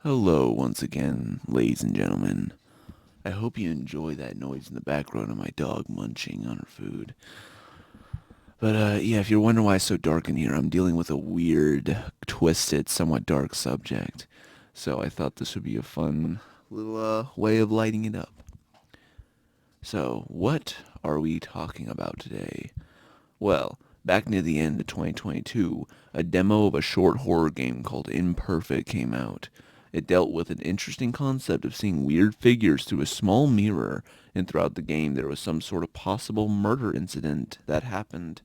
Hello once again, ladies and gentlemen. I hope you enjoy that noise in the background of my dog munching on her food. But yeah, if you're wondering why it's so dark in here, I'm dealing with a weird, twisted, somewhat dark subject. So I thought this would be a fun little way of lighting it up. So, what are we talking about today? Well, back near the end of 2022, a demo of a short horror game called Imperfect came out. It dealt with an interesting concept of seeing weird figures through a small mirror, and throughout the game there was some sort of possible murder incident that happened.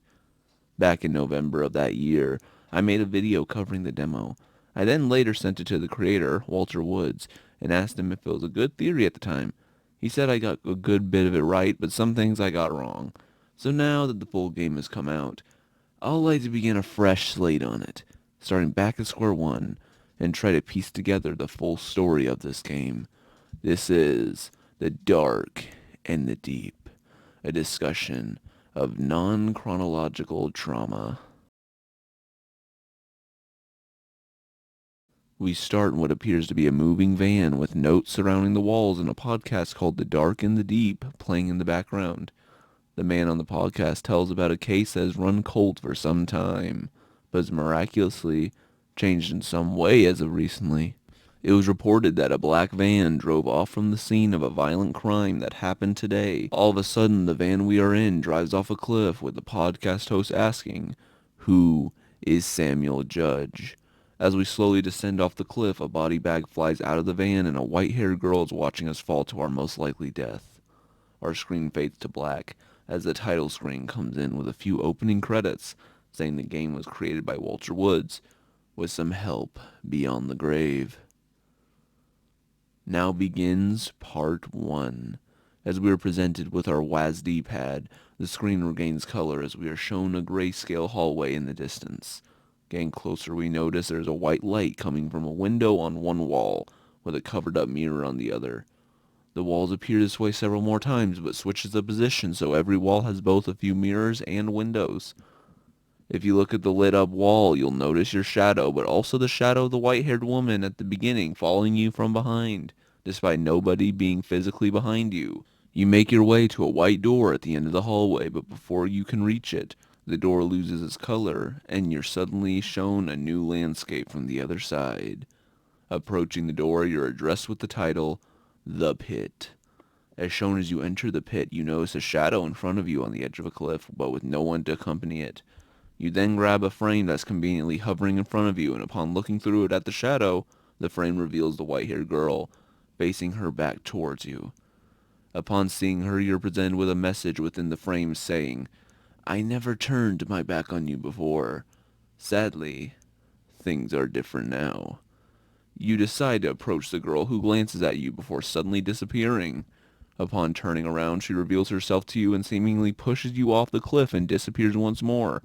Back in November of that year, I made a video covering the demo. I then later sent it to the creator, Walter Woods, and asked him if it was a good theory at the time. He said I got a good bit of it right, but some things I got wrong. So now that the full game has come out, I'd like to begin a fresh slate on it, starting back at square one, and try to piece together the full story of this game. This is The Dark and the Deep, a discussion of non-chronological trauma. We start in what appears to be a moving van with notes surrounding the walls and a podcast called The Dark and the Deep playing in the background. The man on the podcast tells about a case that has run cold for some time, but has miraculously changed in some way as of recently. It was reported that a black van drove off from the scene of a violent crime that happened today. All of a sudden, the van we are in drives off a cliff with the podcast host asking, "Who is Samuel Judge?" As we slowly descend off the cliff, a body bag flies out of the van and a white-haired girl is watching us fall to our most likely death. Our screen fades to black as the title screen comes in with a few opening credits saying the game was created by Walter Woods with some help beyond the grave. Now begins part 1. As we are presented with our WASD pad, the screen regains color as we are shown a grayscale hallway in the distance. Getting closer, we notice there is a white light coming from a window on one wall with a covered up mirror on the other. The walls appear this way several more times, but switches the position so every wall has both a few mirrors and windows. If you look at the lit up wall, you'll notice your shadow, but also the shadow of the white-haired woman at the beginning following you from behind, despite nobody being physically behind you. You make your way to a white door at the end of the hallway, but before you can reach it, the door loses its color, and you're suddenly shown a new landscape from the other side. Approaching the door, you're addressed with the title, The Pit. As shown as you enter the pit, you notice a shadow in front of you on the edge of a cliff, but with no one to accompany it. You then grab a frame that's conveniently hovering in front of you, and upon looking through it at the shadow, the frame reveals the white-haired girl, facing her back towards you. Upon seeing her, you're presented with a message within the frame saying, "I never turned my back on you before. Sadly, things are different now." You decide to approach the girl, who glances at you before suddenly disappearing. Upon turning around, she reveals herself to you and seemingly pushes you off the cliff and disappears once more.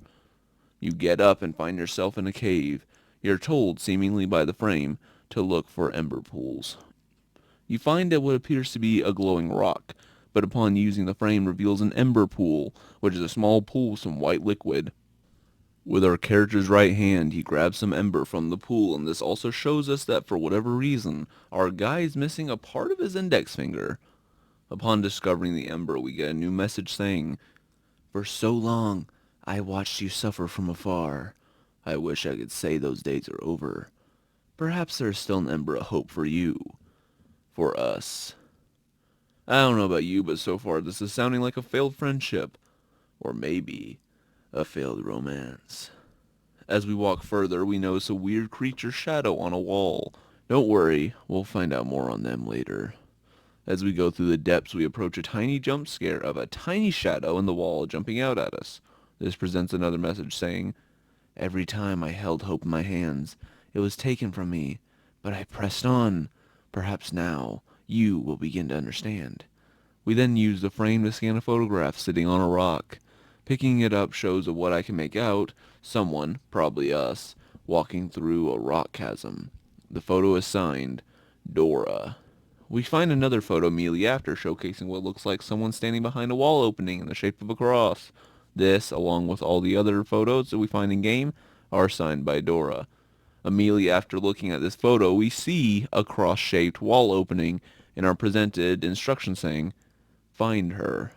You get up and find yourself in a cave. You're told, seemingly by the frame, to look for ember pools. You find at what appears to be a glowing rock, but upon using the frame reveals an ember pool, which is a small pool with some white liquid. With our character's right hand, he grabs some ember from the pool, and this also shows us that for whatever reason, our guy is missing a part of his index finger. Upon discovering the ember, we get a new message saying, "For so long, I watched you suffer from afar. I wish I could say those days are over. Perhaps there is still an ember of hope for you. For us." I don't know about you, but so far this is sounding like a failed friendship. Or maybe a failed romance. As we walk further, we notice a weird creature shadow on a wall. Don't worry, we'll find out more on them later. As we go through the depths, we approach a tiny jump scare of a tiny shadow in the wall jumping out at us. This presents another message saying, "Every time I held hope in my hands, it was taken from me, but I pressed on. Perhaps now you will begin to understand." We then use the frame to scan a photograph sitting on a rock. Picking it up shows of what I can make out, someone, probably us, walking through a rock chasm. The photo is signed, Dora. We find another photo immediately after showcasing what looks like someone standing behind a wall opening in the shape of a cross. This, along with all the other photos that we find in-game, are signed by Dora. Immediately after looking at this photo, we see a cross-shaped wall opening and are presented instructions saying, "Find her."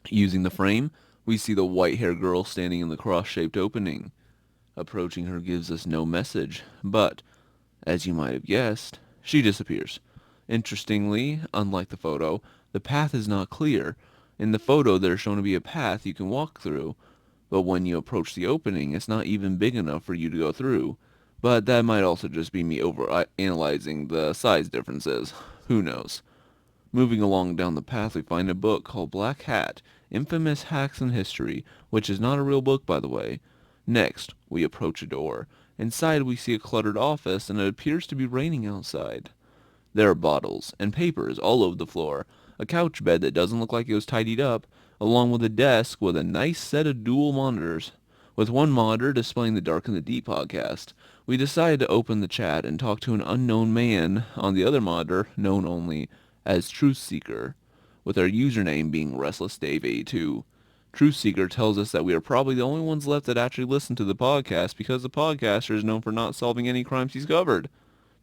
Using the frame, we see the white-haired girl standing in the cross-shaped opening. Approaching her gives us no message, but, as you might have guessed, she disappears. Interestingly, unlike the photo, the path is not clear. In the photo, there's shown to be a path you can walk through, but when you approach the opening, it's not even big enough for you to go through. But that might also just be me over-analyzing the size differences. Who knows? Moving along down the path, we find a book called Black Hat, Infamous Hacks in History, which is not a real book, by the way. Next, we approach a door. Inside, we see a cluttered office, and it appears to be raining outside. There are bottles and papers all over the floor, a couch bed that doesn't look like it was tidied up, along with a desk with a nice set of dual monitors. With one monitor displaying the Dark and the Deep podcast, we decided to open the chat and talk to an unknown man on the other monitor, known only as Truth Seeker, with our username being RestlessDave82. Truth Seeker tells us that we are probably the only ones left that actually listen to the podcast because the podcaster is known for not solving any crimes he's covered.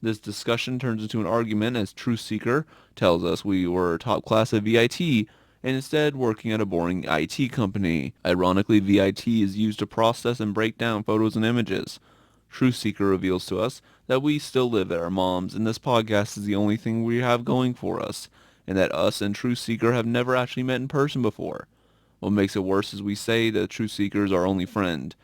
This discussion turns into an argument as Truth Seeker tells us we were top class at VIT and instead working at a boring IT company. Ironically, VIT is used to process and break down photos and images. Truth Seeker reveals to us that we still live at our moms and this podcast is the only thing we have going for us, and that us and Truth Seeker have never actually met in person before. What makes it worse is we say that Truth Seeker is our only friend.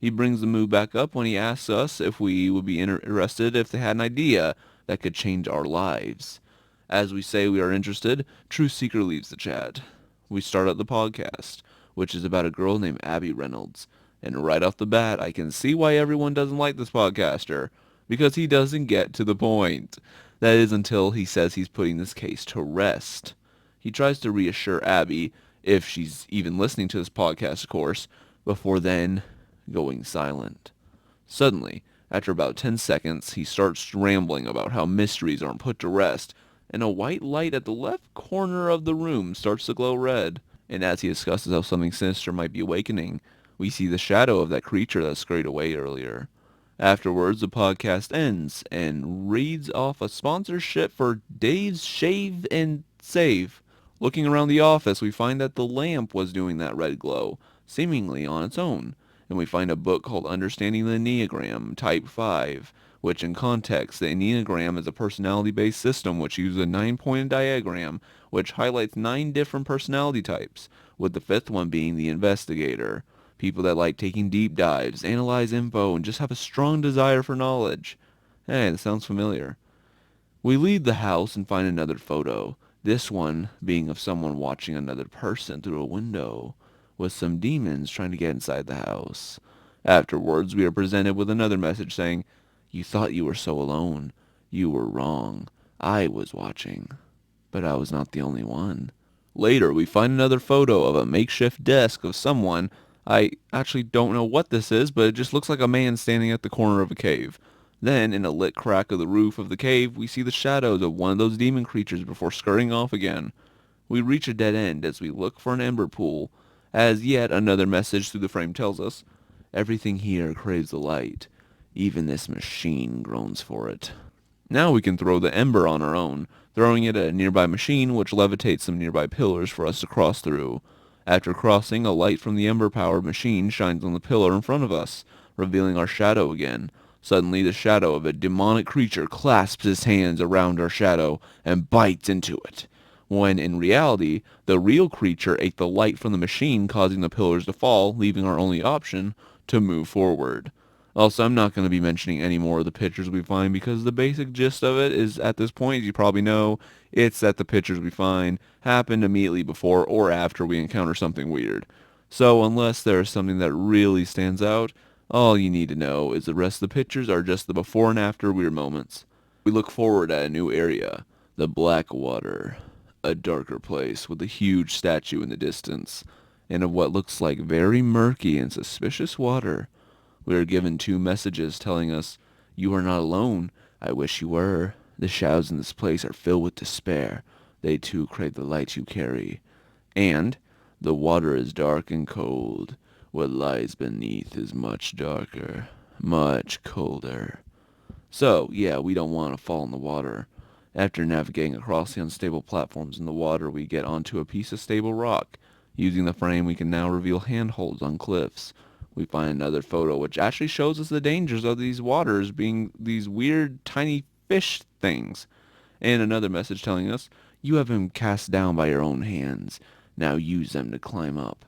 He brings the mood back up when he asks us if we would be interested if they had an idea that could change our lives. As we say we are interested, Truth Seeker leaves the chat. We start up the podcast, which is about a girl named Abby Reynolds. And right off the bat, I can see why everyone doesn't like this podcaster, because he doesn't get to the point. That is until he says he's putting this case to rest. He tries to reassure Abby, if she's even listening to this podcast, of course, before then going silent. Suddenly, after about 10 seconds, he starts rambling about how mysteries aren't put to rest, and a white light at the left corner of the room starts to glow red. And as he discusses how something sinister might be awakening, we see the shadow of that creature that scurried away earlier. Afterwards, the podcast ends and reads off a sponsorship for Dave's Shave and Save. Looking around the office, we find that the lamp was doing that red glow, seemingly on its own, and we find a book called Understanding the Enneagram, Type 5, which in context, the Enneagram is a personality-based system which uses a 9-pointed diagram which highlights 9 different personality types, with the 5th one being the investigator. People that like taking deep dives, analyze info, and just have a strong desire for knowledge. Hey, that sounds familiar. We leave the house and find another photo, this one being of someone watching another person through a window, with some demons trying to get inside the house. Afterwards, we are presented with another message saying, "You thought you were so alone. You were wrong. I was watching. But I was not the only one." Later, we find another photo of a makeshift desk of someone. I actually don't know what this is, but it just looks like a man standing at the corner of a cave. Then, in a lit crack of the roof of the cave, we see the shadows of one of those demon creatures before scurrying off again. We reach a dead end as we look for an ember pool, as yet another message through the frame tells us, "Everything here craves the light. Even this machine groans for it." Now we can throw the ember on our own, throwing it at a nearby machine which levitates some nearby pillars for us to cross through. After crossing, a light from the ember-powered machine shines on the pillar in front of us, revealing our shadow again. Suddenly, the shadow of a demonic creature clasps his hands around our shadow and bites into it, when in reality, the real creature ate the light from the machine, causing the pillars to fall, leaving our only option to move forward. Also, I'm not going to be mentioning any more of the pictures we find because the basic gist of it is, at this point, as you probably know, it's that the pictures we find happened immediately before or after we encounter something weird. So unless there is something that really stands out, all you need to know is the rest of the pictures are just the before and after weird moments. We look forward at a new area, the Black Water, a darker place with a huge statue in the distance, and of what looks like very murky and suspicious water. We are given 2 messages telling us, "You are not alone. I wish you were. The shadows in this place are filled with despair. They too crave the light you carry." And, "The water is dark and cold. What lies beneath is much darker." Much colder. So, yeah, we don't want to fall in the water. After navigating across the unstable platforms in the water, we get onto a piece of stable rock. Using the frame, we can now reveal handholds on cliffs. We find another photo which actually shows us the dangers of these waters being these weird tiny fish things. And another message telling us, you have been cast down by your own hands. Now use them to climb up.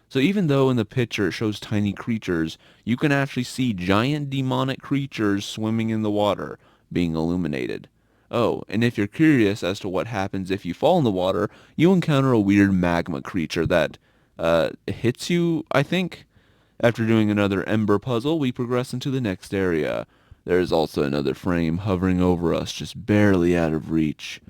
So even though in the picture it shows tiny creatures, you can actually see giant demonic creatures swimming in the water, being illuminated. Oh, and if you're curious as to what happens if you fall in the water, you encounter a weird magma creature that hits you, I think. After doing another ember puzzle, we progress into the next area. There is also another frame hovering over us, just barely out of reach.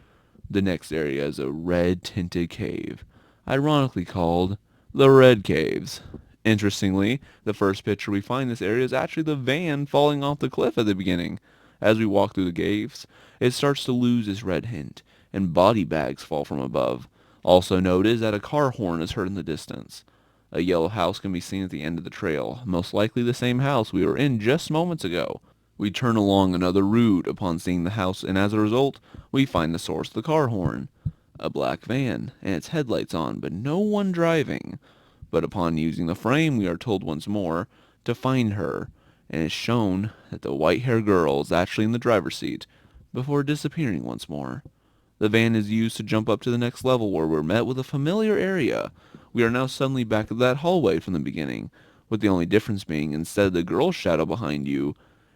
The next area is a red-tinted cave, ironically called the Red Caves. Interestingly, the first picture we find in this area is actually the van falling off the cliff at the beginning. As we walk through the caves, it starts to lose its red hint, and body bags fall from above. Also noted is that a car horn is heard in the distance. A yellow house can be seen at the end of the trail, most likely the same house we were in just moments ago. We turn along another route upon seeing the house, and as a result, we find the source of the car horn. A black van, and its headlights on, but no one driving. But upon using the frame, we are told once more to find her, and it's shown that the white-haired girl is actually in the driver's seat, before disappearing once more. The van is used to jump up to the next level where we're met with a familiar area. We are now suddenly back at that hallway from the beginning, with the only difference being instead of the girl's shadow behind you,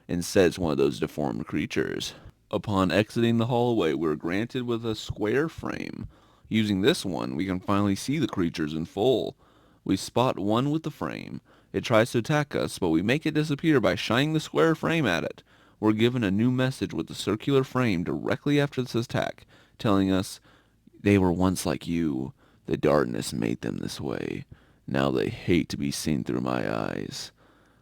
instead it's one of those deformed creatures. Upon exiting the hallway, we're granted with a square frame. Using this one, we can finally see the creatures in full. We spot one with the frame. It tries to attack us, but we make it disappear by shining the square frame at it. We're given a new message with the circular frame directly after this attack, telling us, they were once like you. The darkness made them this way. Now they hate to be seen through my eyes.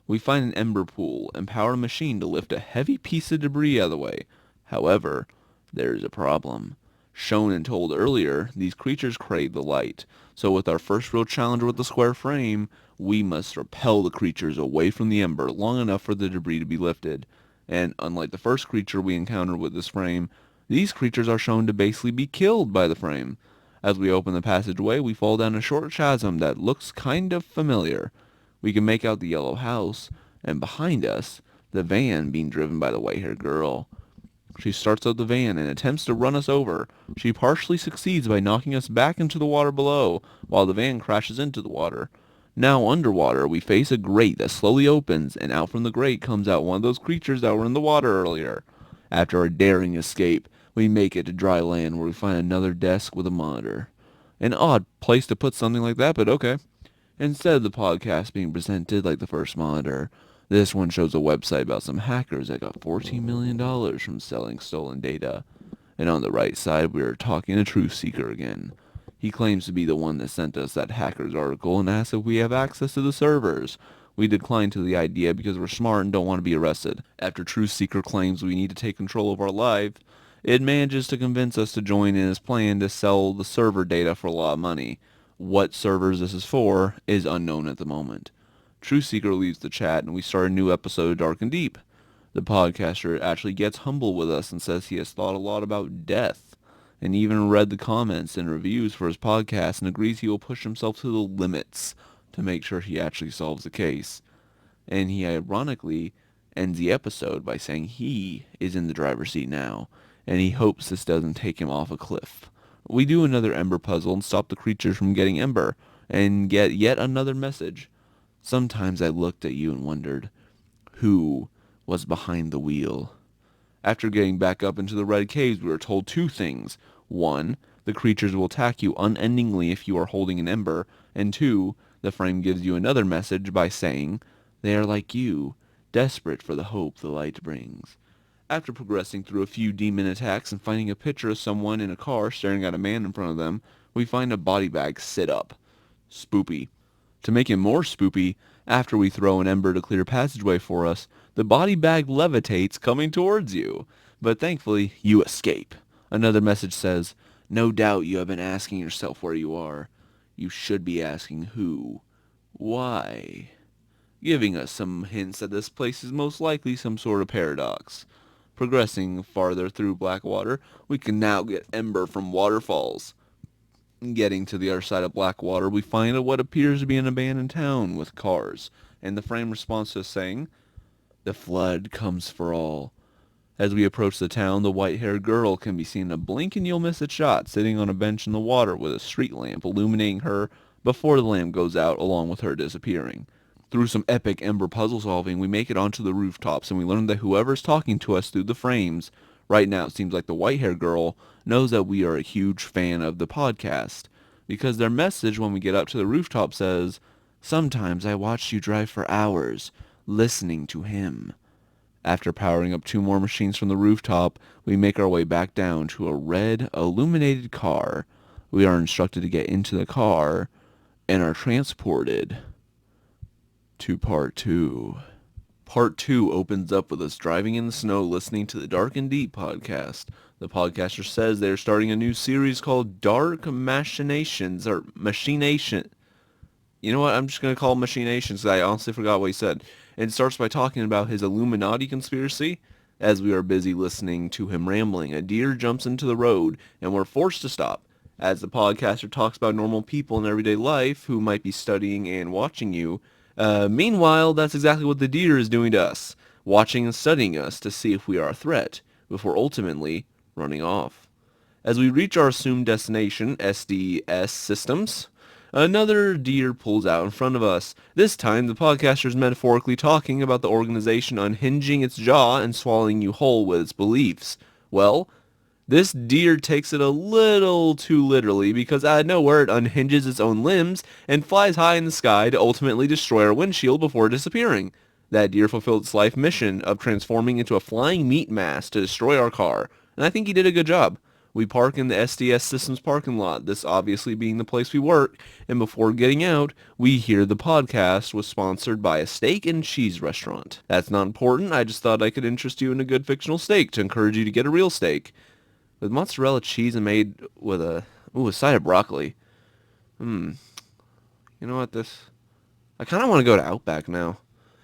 We find an ember pool and power a machine to lift a heavy piece of debris out of the way. However, there's a problem. Shown and told earlier, these creatures crave the light. So with our first real challenge with the square frame, we must repel the creatures away from the ember long enough for the debris to be lifted. And unlike the first creature we encountered with this frame, these creatures are shown to basically be killed by the frame. As we open the passageway, we fall down a short chasm that looks kind of familiar. We can make out the yellow house, and behind us, the van being driven by the white-haired girl. She starts up the van and attempts to run us over. She partially succeeds by knocking us back into the water below, while the van crashes into the water. Now underwater, we face a grate that slowly opens, and out from the grate comes out one of those creatures that were in the water earlier. After a daring escape, we make it to dry land where we find another desk with a monitor. An odd place to put something like that, but okay. Instead of the podcast being presented like the first monitor, this one shows a website about some hackers that got $14 million from selling stolen data. And on the right side, we are talking to Truth Seeker again. He claims to be the one that sent us that hackers article and asks if we have access to the servers. We decline to the idea because we're smart and don't want to be arrested. After Truth Seeker claims we need to take control of our life, it manages to convince us to join in his plan to sell the server data for a lot of money. What servers this is for is unknown at the moment. Truth Seeker leaves the chat and we start a new episode of Dark and Deep. The podcaster actually gets humble with us and says he has thought a lot about death, and even read the comments and reviews for his podcast and agrees he will push himself to the limits to make sure he actually solves the case. And he ironically ends the episode by saying he is in the driver's seat now, and he hopes this doesn't take him off a cliff. We do another ember puzzle and stop the creatures from getting ember, and get yet another message. Sometimes I looked at you and wondered, who was behind the wheel? After getting back up into the red caves, we were told two things. One, the creatures will attack you unendingly if you are holding an ember, and two, the frame gives you another message by saying, they are like you, desperate for the hope the light brings. After progressing through a few demon attacks and finding a picture of someone in a car staring at a man in front of them, we find a body bag sit up. Spoopy. To make it more spoopy, after we throw an ember to clear passageway for us, the body bag levitates coming towards you. But thankfully, you escape. Another message says, no doubt you have been asking yourself where you are. You should be asking who. Why? giving us some hints that this place is most likely some sort of paradox. Progressing farther through Blackwater, we can now get Ember from Waterfalls. Getting to the other side of Blackwater, we find what appears to be an abandoned town with cars, and the frame responds to us saying, "The flood comes for all." As we approach the town, the white-haired girl can be seen in a blink and you'll miss it shot, sitting on a bench in the water with a street lamp illuminating her before the lamp goes out, along with her disappearing. Through some epic Ember puzzle solving, we make it onto the rooftops, and we learn that whoever's talking to us through the frames, right now it seems like the white-haired girl, knows that we are a huge fan of the podcast, because their message when we get up to the rooftop says, "Sometimes I watched you drive for hours, listening to him." After powering up 2 more machines from the rooftop, we make our way back down to a red, illuminated car. We are instructed to get into the car and are transported to Part 2. Part 2 opens up with us driving in the snow listening to the Dark and Deep podcast. The podcaster says they're starting a new series called Dark Machinations, or Machination. You know what? I'm just going to call it Machinations because I honestly forgot what he said. And it starts by talking about his Illuminati conspiracy. As we are busy listening to him rambling, a deer jumps into the road, and we're forced to stop. As the podcaster talks about normal people in everyday life who might be studying and watching you. Meanwhile, that's exactly what the deer is doing to us, watching and studying us to see if we are a threat, before ultimately running off. As we reach our assumed destination, SDS Systems, another deer pulls out in front of us. This time, the podcaster is metaphorically talking about the organization unhinging its jaw and swallowing you whole with its beliefs. Well, this deer takes it a little too literally because out of nowhere it unhinges its own limbs and flies high in the sky to ultimately destroy our windshield before disappearing. That deer fulfilled its life mission of transforming into a flying meat mass to destroy our car, and I think he did a good job. We park in the SDS Systems parking lot, this obviously being the place we work, and before getting out, we hear the podcast was sponsored by a steak and cheese restaurant. That's not important, I just thought I could interest you in a good fictional steak to encourage you to get a real steak. With mozzarella cheese and made with a side of broccoli. You know what, I kind of want to go to Outback now.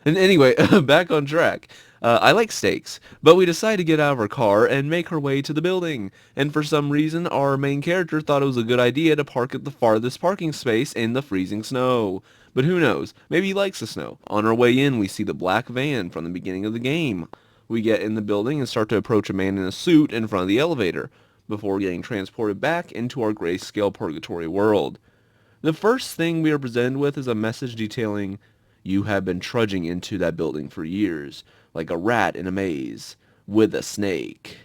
And anyway, back on track. I like steaks, but we decide to get out of our car and make our way to the building. And for some reason, our main character thought it was a good idea to park at the farthest parking space in the freezing snow. But who knows? Maybe he likes the snow. On our way in, we see the black van from the beginning of the game. We get in the building and start to approach a man in a suit in front of the elevator, before getting transported back into our grayscale purgatory world. The first thing we are presented with is a message detailing, "You have been trudging into that building for years, like a rat in a maze, with a snake."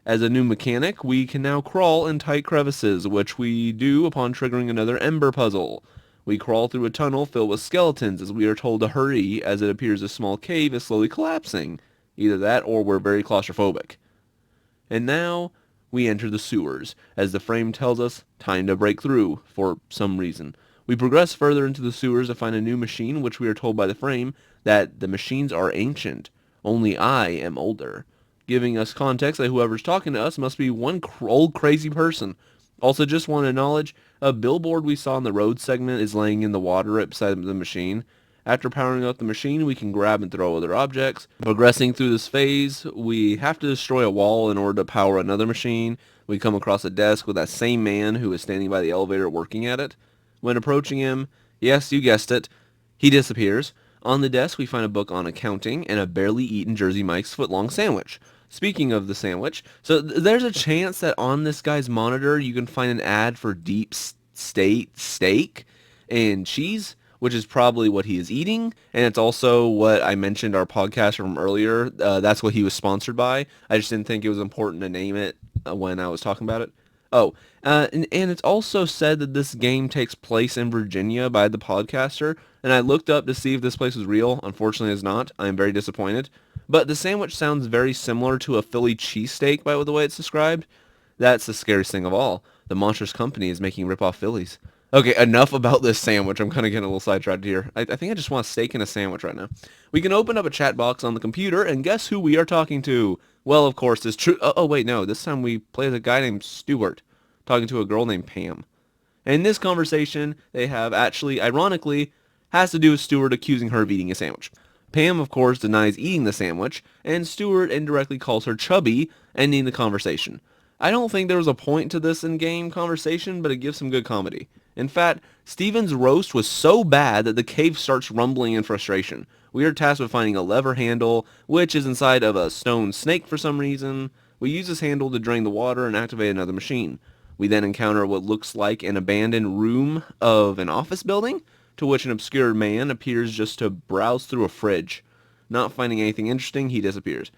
As a new mechanic, we can now crawl in tight crevices, which we do upon triggering another Ember puzzle. We crawl through a tunnel filled with skeletons as we are told to hurry, as it appears a small cave is slowly collapsing. Either that or we're very claustrophobic. And now we enter the sewers, as the frame tells us time to break through, for some reason. We progress further into the sewers to find a new machine, which we are told by the frame that the machines are ancient. Only I am older, giving us context that whoever's talking to us must be one old crazy person. Also, just want to acknowledge, a billboard we saw in the road segment is laying in the water right beside the machine. After powering up the machine, we can grab and throw other objects. Progressing through this phase, we have to destroy a wall in order to power another machine. We come across a desk with that same man who is standing by the elevator working at it. When approaching him, yes, you guessed it, he disappears. On the desk, we find a book on accounting and a barely eaten Jersey Mike's foot-long sandwich. Speaking of the sandwich, so there's a chance that on this guy's monitor you can find an ad for deep state steak and cheese, which is probably what he is eating, and it's also what I mentioned our podcast from earlier. That's what he was sponsored by. I just didn't think it was important to name it when I was talking about it. Oh, and it's also said that this game takes place in Virginia by the podcaster, and I looked up to see if this place was real. Unfortunately, it's not. I am very disappointed. But the sandwich sounds very similar to a Philly cheesesteak by the way it's described. That's the scariest thing of all. The Monsters Company is making rip-off Phillies. Okay, enough about this sandwich. I'm kind of getting a little sidetracked here. I think I just want a steak and a sandwich right now. We can open up a chat box on the computer, and guess who we are talking to? Well, of course, it's true. Oh, wait, no. This time we play as a guy named Stuart, talking to a girl named Pam. And in this conversation, they have actually, ironically, has to do with Stewart accusing her of eating a sandwich. Pam, of course, denies eating the sandwich, and Stewart indirectly calls her chubby, ending the conversation. I don't think there was a point to this in-game conversation, but it gives some good comedy. In fact, Steven's roast was so bad that the cave starts rumbling in frustration. We are tasked with finding a lever handle, which is inside of a stone snake for some reason. We use this handle to drain the water and activate another machine. We then encounter what looks like an abandoned room of an office building, to which an obscure man appears just to browse through a fridge. Not finding anything interesting, he disappears.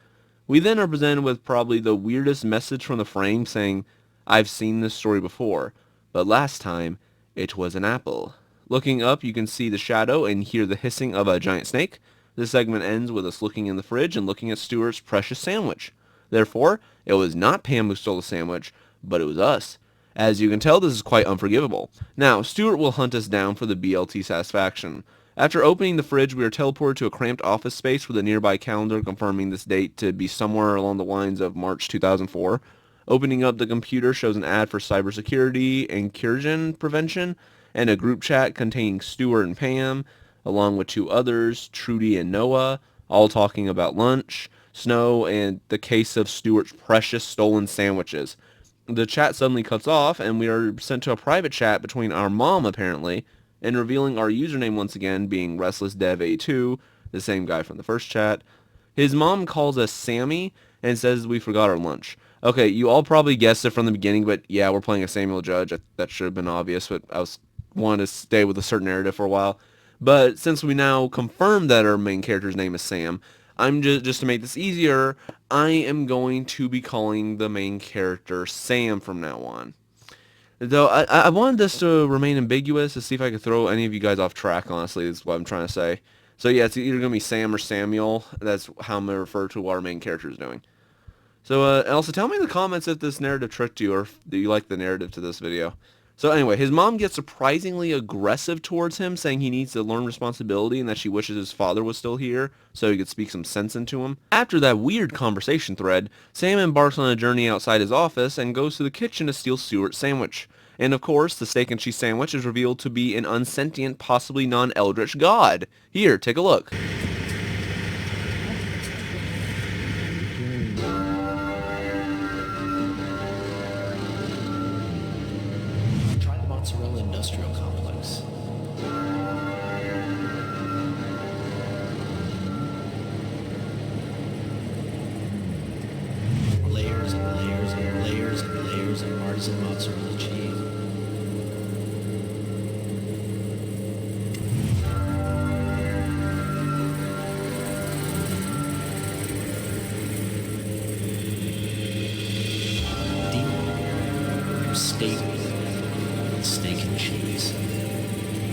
We then are presented with probably the weirdest message from the frame saying, "I've seen this story before, but last time it was an apple." Looking up, you can see the shadow and hear the hissing of a giant snake. This segment ends with us looking in the fridge and looking at Stuart's precious sandwich. Therefore, it was not Pam who stole the sandwich, but it was us. As you can tell, this is quite unforgivable. Now, Stuart will hunt us down for the BLT satisfaction. After opening the fridge, we are teleported to a cramped office space with a nearby calendar confirming this date to be somewhere along the lines of March 2004. Opening up the computer shows an ad for cybersecurity, incursion prevention, and a group chat containing Stuart and Pam, along with two others, Trudy and Noah, all talking about lunch, snow, and the case of Stuart's precious stolen sandwiches. The chat suddenly cuts off, and we are sent to a private chat between our mom, apparently, and revealing our username once again being RestlessDev82, the same guy from the first chat. His mom calls us Sammy and says we forgot our lunch. Okay, you all probably guessed it from the beginning, but yeah, we're playing a Samuel Judge. That should have been obvious, but I was wanted to stay with a certain narrative for a while. But since we now confirm that our main character's name is Sam, I'm just to make this easier, I am going to be calling the main character Sam from now on. Though I wanted this to remain ambiguous to see if I could throw any of you guys off track, honestly, is what I'm trying to say. So yeah, it's either going to be Sam or Samuel. That's how I'm going to refer to what our main character is doing. So also tell me in the comments if this narrative tricked you or if do you like the narrative to this video. So anyway, his mom gets surprisingly aggressive towards him, saying he needs to learn responsibility and that she wishes his father was still here so he could speak some sense into him. After that weird conversation thread, Sam embarks on a journey outside his office and goes to the kitchen to steal Stuart's sandwich. And of course, the steak and cheese sandwich is revealed to be an unsentient, possibly non-eldritch god. Here, take a look. Mozzarella Industrial Complex. Layers and layers and layers and layers of artisan mozzarella cheese. Deep steak. Steak and cheese.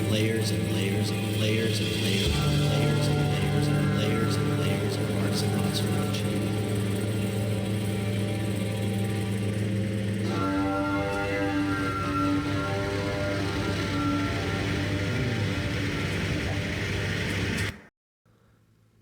Layers and layers and layers and layers and layers and layers and layers and layers of artisan mozzarella cheese.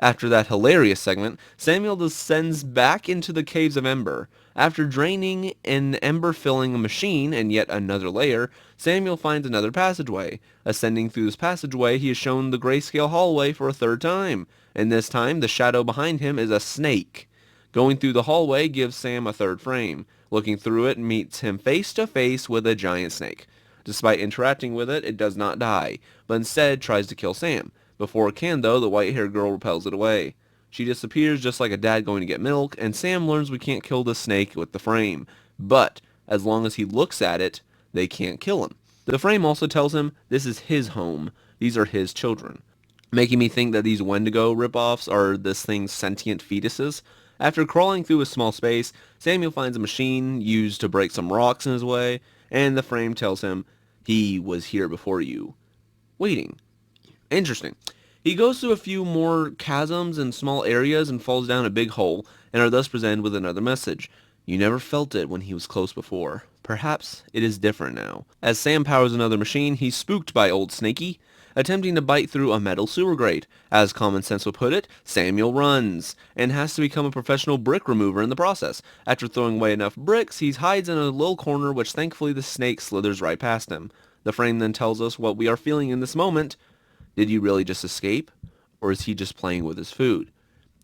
After that hilarious segment, Samuel descends back into the Caves of Ember. After draining an ember-filling machine and yet another layer, Samuel finds another passageway. Ascending through this passageway, he is shown the grayscale hallway for a third time, and this time the shadow behind him is a snake. Going through the hallway gives Sam a third frame. Looking through it meets him face to face with a giant snake. Despite interacting with it, it does not die, but instead tries to kill Sam. Before it can, though, the white-haired girl repels it away. She disappears just like a dad going to get milk, and Sam learns we can't kill the snake with the frame. But, as long as he looks at it, they can't kill him. The frame also tells him this is his home. These are his children. Making me think that these Wendigo ripoffs are this thing's sentient fetuses. After crawling through a small space, Samuel finds a machine used to break some rocks in his way, and the frame tells him, he was here before you. Waiting. Interesting. He goes through a few more chasms and small areas and falls down a big hole, and are thus presented with another message. You never felt it when he was close before. Perhaps it is different now. As Sam powers another machine, he's spooked by Old Snaky, attempting to bite through a metal sewer grate. As common sense would put it, Samuel runs, and has to become a professional brick remover in the process. After throwing away enough bricks, he hides in a little corner which thankfully the snake slithers right past him. The frame then tells us what we are feeling in this moment. Did he really just escape? Or is he just playing with his food?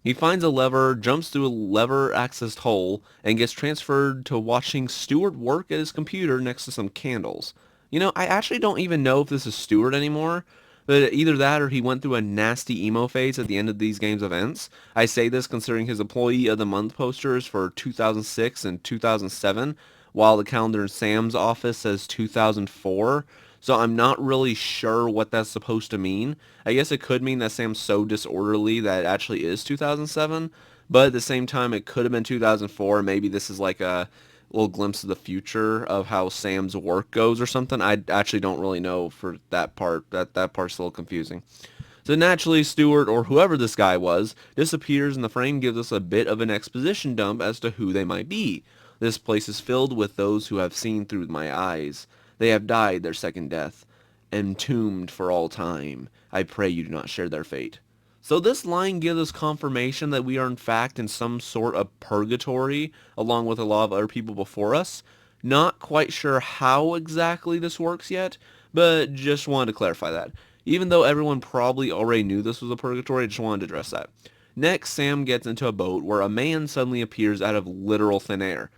He finds a lever, jumps through a lever-accessed hole, and gets transferred to watching Stewart work at his computer next to some candles. I actually don't even know if this is Stewart anymore, but either that or he went through a nasty emo phase at the end of these game's events. I say this considering his Employee of the Month posters for 2006 and 2007, while the calendar in Sam's office says 2004. So I'm not really sure what that's supposed to mean. I guess it could mean that Sam's so disorderly that it actually is 2007, but at the same time it could have been 2004. Maybe this is like a little glimpse of the future of how Sam's work goes or something. I actually don't really know for that part. That part's a little confusing. So naturally, Stewart, or whoever this guy was, disappears and the frame gives us a bit of an exposition dump as to who they might be. This place is filled with those who have seen through my eyes. They have died their second death, entombed for all time. I pray you do not share their fate. So this line gives us confirmation that we are in fact in some sort of purgatory, along with a lot of other people before us. Not quite sure how exactly this works yet, but just wanted to clarify that. Even though everyone probably already knew this was a purgatory, I just wanted to address that. Next, Sam gets into a boat where a man suddenly appears out of literal thin air.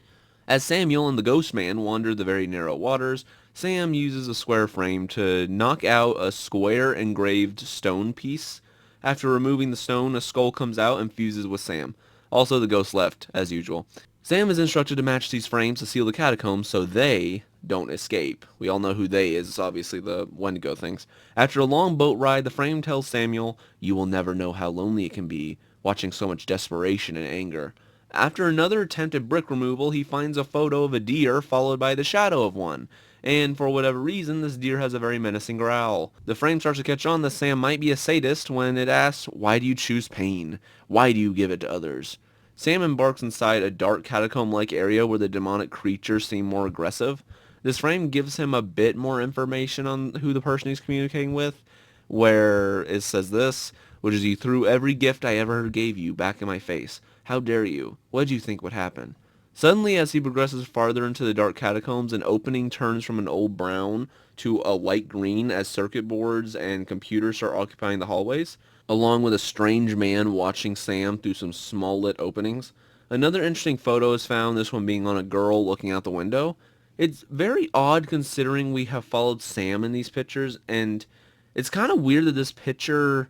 As Samuel and the ghost man wander the very narrow waters, Sam uses a square frame to knock out a square engraved stone piece. After removing the stone, a skull comes out and fuses with Sam. Also, the ghost left, as usual. Sam is instructed to match these frames to seal the catacombs so they don't escape. We all know who they is. It's obviously the Wendigo things. After a long boat ride, the frame tells Samuel, "You will never know how lonely it can be, watching so much desperation and anger." After another attempt at brick removal, he finds a photo of a deer followed by the shadow of one. And for whatever reason, this deer has a very menacing growl. The frame starts to catch on that Sam might be a sadist when it asks, "Why do you choose pain? Why do you give it to others?" Sam embarks inside a dark catacomb-like area where the demonic creatures seem more aggressive. This frame gives him a bit more information on who the person he's communicating with, where it says this, which is, "You threw every gift I ever gave you back in my face. How dare you? What did you think would happen?" Suddenly, as he progresses farther into the dark catacombs, an opening turns from an old brown to a light green as circuit boards and computers start occupying the hallways, along with a strange man watching Sam through some small lit openings. Another interesting photo is found, this one being on a girl looking out the window. It's very odd considering we have followed Sam in these pictures, and it's kind of weird that this picture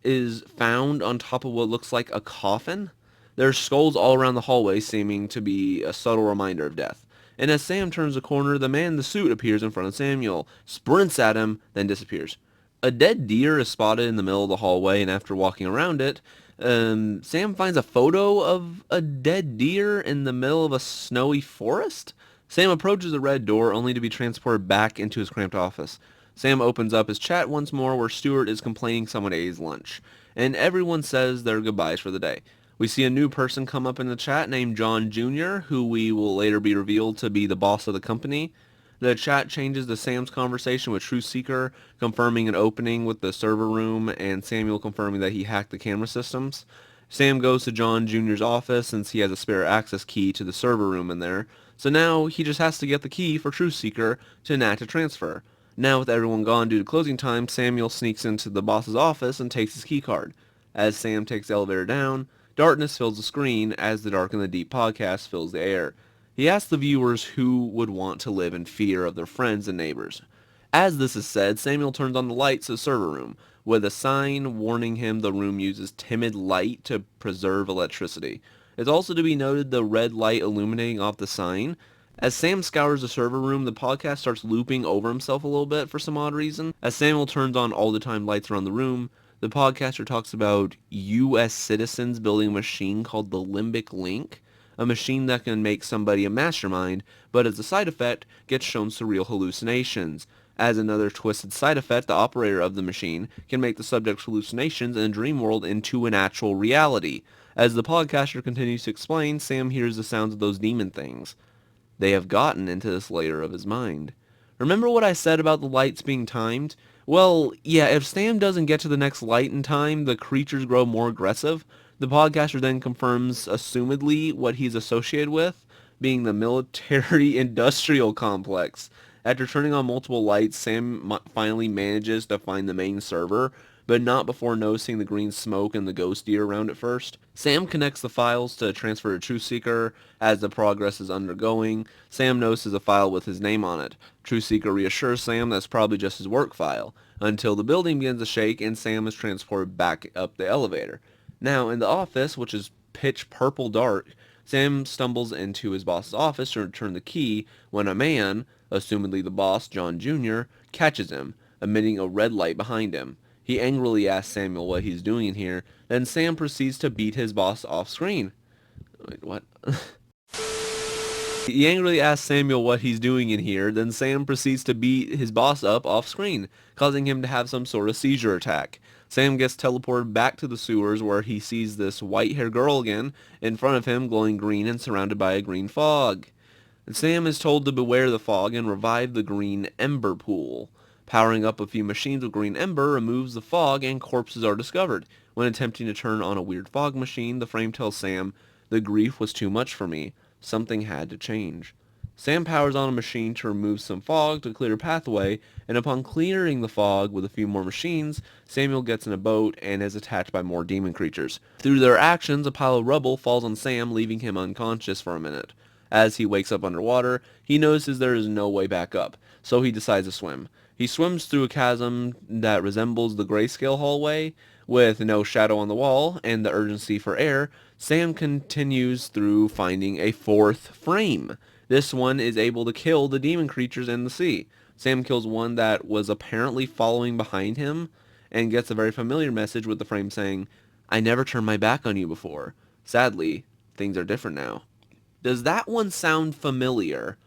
is found on top of what looks like a coffin. There are skulls all around the hallway, seeming to be a subtle reminder of death. And as Sam turns the corner, the man in the suit appears in front of Samuel, sprints at him, then disappears. A dead deer is spotted in the middle of the hallway, and after walking around it, Sam finds a photo of a dead deer in the middle of a snowy forest. Sam approaches the red door, only to be transported back into his cramped office. Sam opens up his chat once more, where Stewart is complaining someone ate his lunch, and everyone says their goodbyes for the day. We see a new person come up in the chat named John Jr., who we will later be revealed to be the boss of the company. The chat changes to Sam's conversation with Truth Seeker, confirming an opening with the server room, and Samuel confirming that he hacked the camera systems. Sam goes to John Jr.'s office since he has a spare access key to the server room in there, so now he just has to get the key for Truth Seeker to enact a transfer. Now with everyone gone due to closing time, Samuel sneaks into the boss's office and takes his key card. As Sam takes the elevator down, darkness fills the screen as the Dark and the Deep podcast fills the air. He asks the viewers who would want to live in fear of their friends and neighbors. As this is said, Samuel turns on the lights of the server room, with a sign warning him the room uses timid light to preserve electricity. It's also to be noted the red light illuminating off the sign. As Sam scours the server room, the podcast starts looping over himself a little bit for some odd reason. As Samuel turns on all the time lights around the room, the podcaster talks about U.S. citizens building a machine called the Limbic Link, a machine that can make somebody a mastermind, but as a side effect, gets shown surreal hallucinations. As another twisted side effect, the operator of the machine can make the subject's hallucinations in a dream world into an actual reality. As the podcaster continues to explain, Sam hears the sounds of those demon things. They have gotten into this layer of his mind. Remember what I said about the lights being timed? Well, yeah, if Sam doesn't get to the next light in time, the creatures grow more aggressive. The podcaster then confirms, assumedly, what he's associated with, being the military-industrial complex. After turning on multiple lights, Sam finally manages to find the main server, but not before noticing the green smoke and the ghost deer around it first. Sam connects the files to transfer to Truthseeker as the progress is undergoing. Sam notices a file with his name on it. Truthseeker reassures Sam that's probably just his work file, until the building begins to shake and Sam is transported back up the elevator. Now, in the office, which is pitch purple dark, Sam stumbles into his boss's office to return the key when a man, assumedly the boss, John Jr., catches him, emitting a red light behind him. He angrily asks Samuel what he's doing in here, then Sam proceeds to beat his boss off screen. Wait, what? He angrily asks Samuel what he's doing in here, then Sam proceeds to beat his boss up off screen, causing him to have some sort of seizure attack. Sam gets teleported back to the sewers where he sees this white-haired girl again in front of him glowing green and surrounded by a green fog. And Sam is told to beware the fog and revive the green ember pool. Powering up a few machines with green ember removes the fog and corpses are discovered. When attempting to turn on a weird fog machine, the frame tells Sam, "The grief was too much for me. Something had to change." Sam powers on a machine to remove some fog to clear a pathway, and upon clearing the fog with a few more machines, Samuel gets in a boat and is attacked by more demon creatures. Through their actions, a pile of rubble falls on Sam, leaving him unconscious for a minute. As he wakes up underwater, he notices there is no way back up, so he decides to swim. He swims through a chasm that resembles the grayscale hallway, with no shadow on the wall and the urgency for air. Sam continues through finding a fourth frame. This one is able to kill the demon creatures in the sea. Sam kills one that was apparently following behind him and gets a very familiar message with the frame saying, "I never turned my back on you before. Sadly, things are different now." Does that one sound familiar?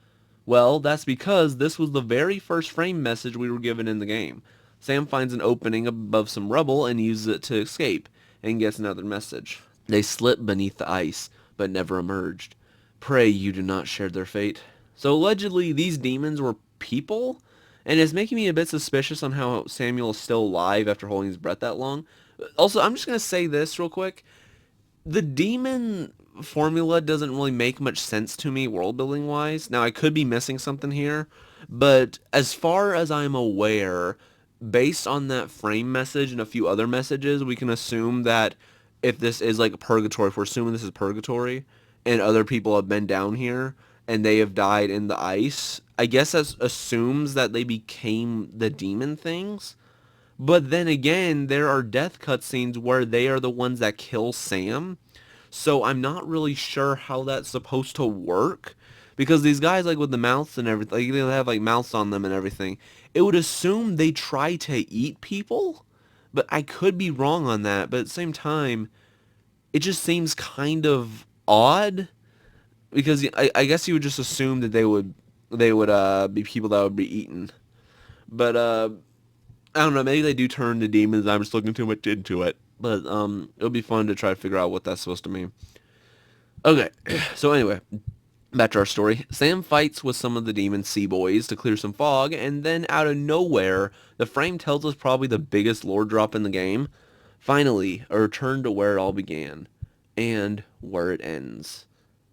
Well, that's because this was the very first frame message we were given in the game. Sam finds an opening above some rubble and uses it to escape, and gets another message. They slipped beneath the ice, but never emerged. Pray you do not share their fate. So allegedly, these demons were people, and it's making me a bit suspicious on how Samuel is still alive after holding his breath that long. Also, I'm just going to say this real quick. The demon formula doesn't really make much sense to me world building wise. Now I could be missing something here, but as far as I'm aware, based on that frame message and a few other messages, we can assume that if this is like purgatory, if we're assuming this is purgatory and other people have been down here and they have died in the ice, I guess that assumes that they became the demon things. But then again, there are death cutscenes where they are the ones that kill Sam. So I'm not really sure how that's supposed to work. Because these guys, like with the mouths and everything, like, they have like mouths on them and everything. It would assume they try to eat people. But I could be wrong on that. But at the same time, it just seems kind of odd. Because I guess you would just assume that they would be people that would be eaten. But I don't know, maybe they do turn to demons. I'm just looking too much into it. But it'll be fun to try to figure out what that's supposed to mean. Okay, so anyway, back to our story. Sam fights with some of the demon sea boys to clear some fog, and then out of nowhere, the frame tells us probably the biggest lore drop in the game. Finally, a return to where it all began, and where it ends.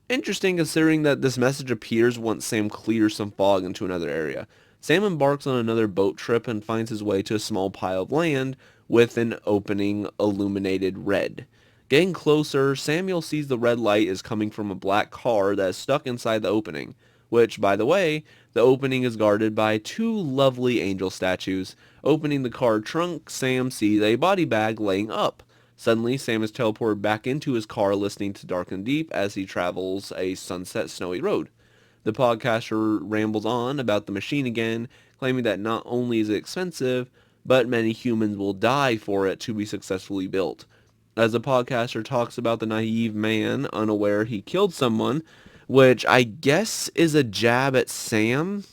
Interesting considering that this message appears once Sam clears some fog into another area. Sam embarks on another boat trip and finds his way to a small pile of land with an opening illuminated red. Getting closer, Samuel sees the red light is coming from a black car that is stuck inside the opening, which, by the way, the opening is guarded by two lovely angel statues. Opening the car trunk, Sam sees a body bag laying up. Suddenly, Sam is teleported back into his car listening to Dark and Deep as he travels a sunset snowy road. The podcaster rambles on about the machine again, claiming that not only is it expensive, but many humans will die for it to be successfully built. As the podcaster talks about the naive man, unaware he killed someone, which I guess is a jab at Sam,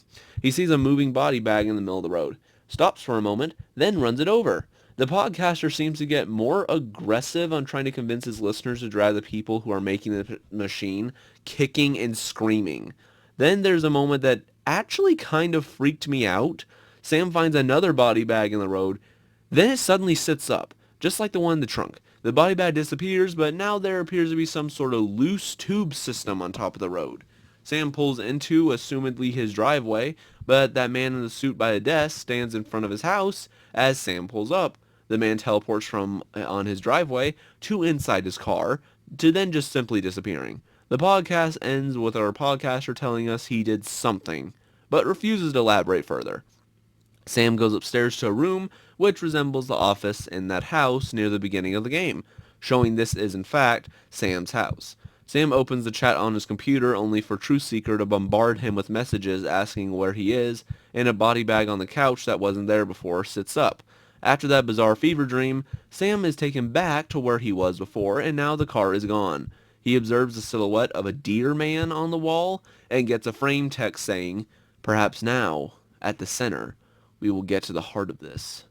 he sees a moving body bag in the middle of the road, stops for a moment, then runs it over. The podcaster seems to get more aggressive on trying to convince his listeners to drive the people who are making the machine, kicking and screaming. Then there's a moment that actually kind of freaked me out. Sam finds another body bag in the road. Then it suddenly sits up, just like the one in the trunk. The body bag disappears, but now there appears to be some sort of loose tube system on top of the road. Sam pulls into, assumedly his driveway, but that man in the suit by the desk stands in front of his house as Sam pulls up. The man teleports from on his driveway to inside his car to then just simply disappearing. The podcast ends with our podcaster telling us he did something, but refuses to elaborate further. Sam goes upstairs to a room which resembles the office in that house near the beginning of the game, showing this is in fact Sam's house. Sam opens the chat on his computer only for Truthseeker to bombard him with messages asking where he is, and a body bag on the couch that wasn't there before sits up. After that bizarre fever dream, Sam is taken back to where he was before, and now the car is gone. He observes the silhouette of a deer man on the wall and gets a frame text saying, "Perhaps now, at the center, we will get to the heart of this."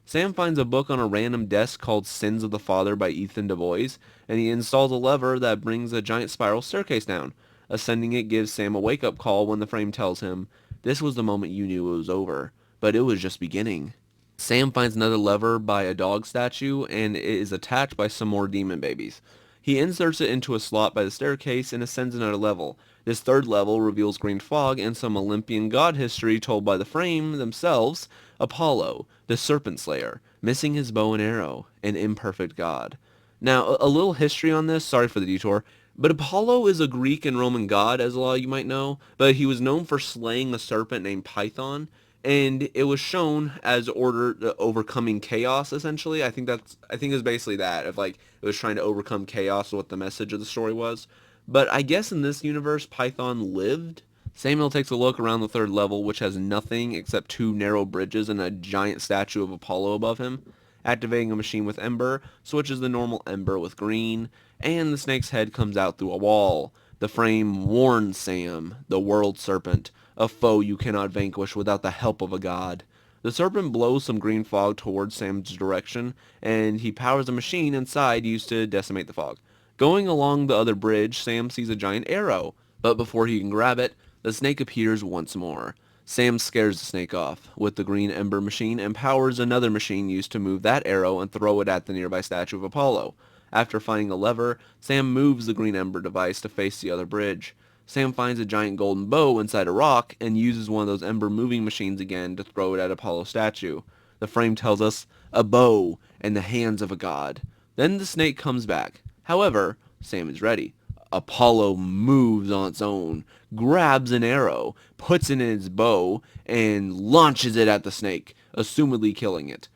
Sam finds a book on a random desk called Sins of the Father by Ethan DuBois, and he installs a lever that brings a giant spiral staircase down. Ascending it gives Sam a wake-up call when the frame tells him, "This was the moment you knew it was over, but it was just beginning." Sam finds another lever by a dog statue, and it is attached by some more demon babies. He inserts it into a slot by the staircase and ascends another level. This third level reveals green fog and some Olympian god history told by the frame themselves, Apollo, the serpent slayer, missing his bow and arrow, an imperfect god. Now, a little history on this, sorry for the detour, but Apollo is a Greek and Roman god, as a lot of you might know, but he was known for slaying a serpent named Python, and it was shown as order overcoming chaos. Essentially, I think it's basically that of like it was trying to overcome chaos, what the message of the story was. But I guess in this universe, Python lived. Samuel takes a look around the third level, which has nothing except two narrow bridges and a giant statue of Apollo above him. Activating a machine with Ember, switches the normal Ember with green, and the snake's head comes out through a wall. The frame warns Sam, the world serpent, a foe you cannot vanquish without the help of a god. The serpent blows some green fog towards Sam's direction, and he powers a machine inside used to decimate the fog. Going along the other bridge, Sam sees a giant arrow, but before he can grab it, the snake appears once more. Sam scares the snake off with the green ember machine and powers another machine used to move that arrow and throw it at the nearby statue of Apollo. After finding a lever, Sam moves the green ember device to face the other bridge. Sam finds a giant golden bow inside a rock and uses one of those ember moving machines again to throw it at Apollo's statue. The frame tells us, a bow in the hands of a god. Then the snake comes back. However, Sam is ready. Apollo moves on its own, grabs an arrow, puts it in its bow, and launches it at the snake, assumedly killing it.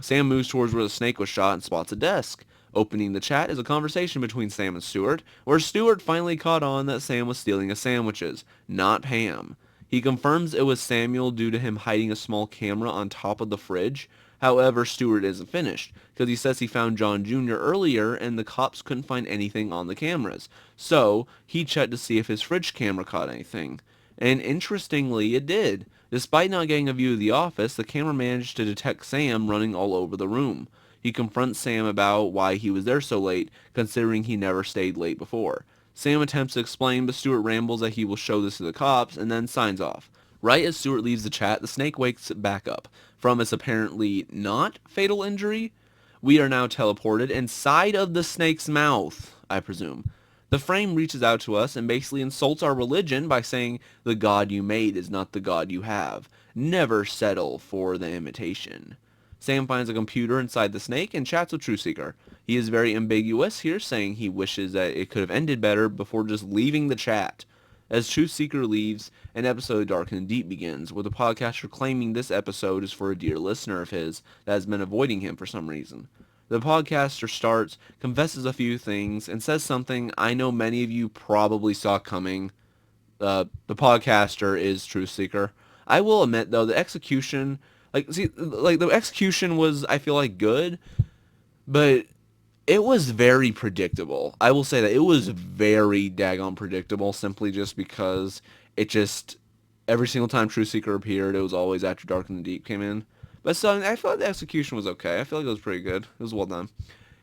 Sam moves towards where the snake was shot and spots a desk. Opening the chat is a conversation between Sam and Stuart, where Stuart finally caught on that Sam was stealing his sandwiches, not Pam. He confirms it was Samuel due to him hiding a small camera on top of the fridge. However, Stuart isn't finished, because he says he found John Jr. earlier and the cops couldn't find anything on the cameras. So, he checked to see if his fridge camera caught anything. And interestingly, it did. Despite not getting a view of the office, the camera managed to detect Sam running all over the room. He confronts Sam about why he was there so late, considering he never stayed late before. Sam attempts to explain, but Stuart rambles that he will show this to the cops, and then signs off. Right as Stuart leaves the chat, the snake wakes back up from its apparently not fatal injury. We are now teleported inside of the snake's mouth, I presume. The frame reaches out to us and basically insults our religion by saying, the God you made is not the God you have. Never settle for the imitation. Sam finds a computer inside the snake and chats with Truthseeker. He is very ambiguous here, saying he wishes that it could have ended better before just leaving the chat. As Truthseeker leaves, an episode of Dark and Deep begins, with the podcaster claiming this episode is for a dear listener of his that has been avoiding him for some reason. The podcaster starts, confesses a few things, and says something I know many of you probably saw coming. The podcaster is Truthseeker. I will admit, though, the execution, the execution was, I feel like, good, but it was very predictable. I will say that it was very daggone predictable, simply just because it just, every single time Truthseeker appeared, it was always after Dark and the Deep came in. But so, I feel like the execution was okay. I feel like it was pretty good. It was well done.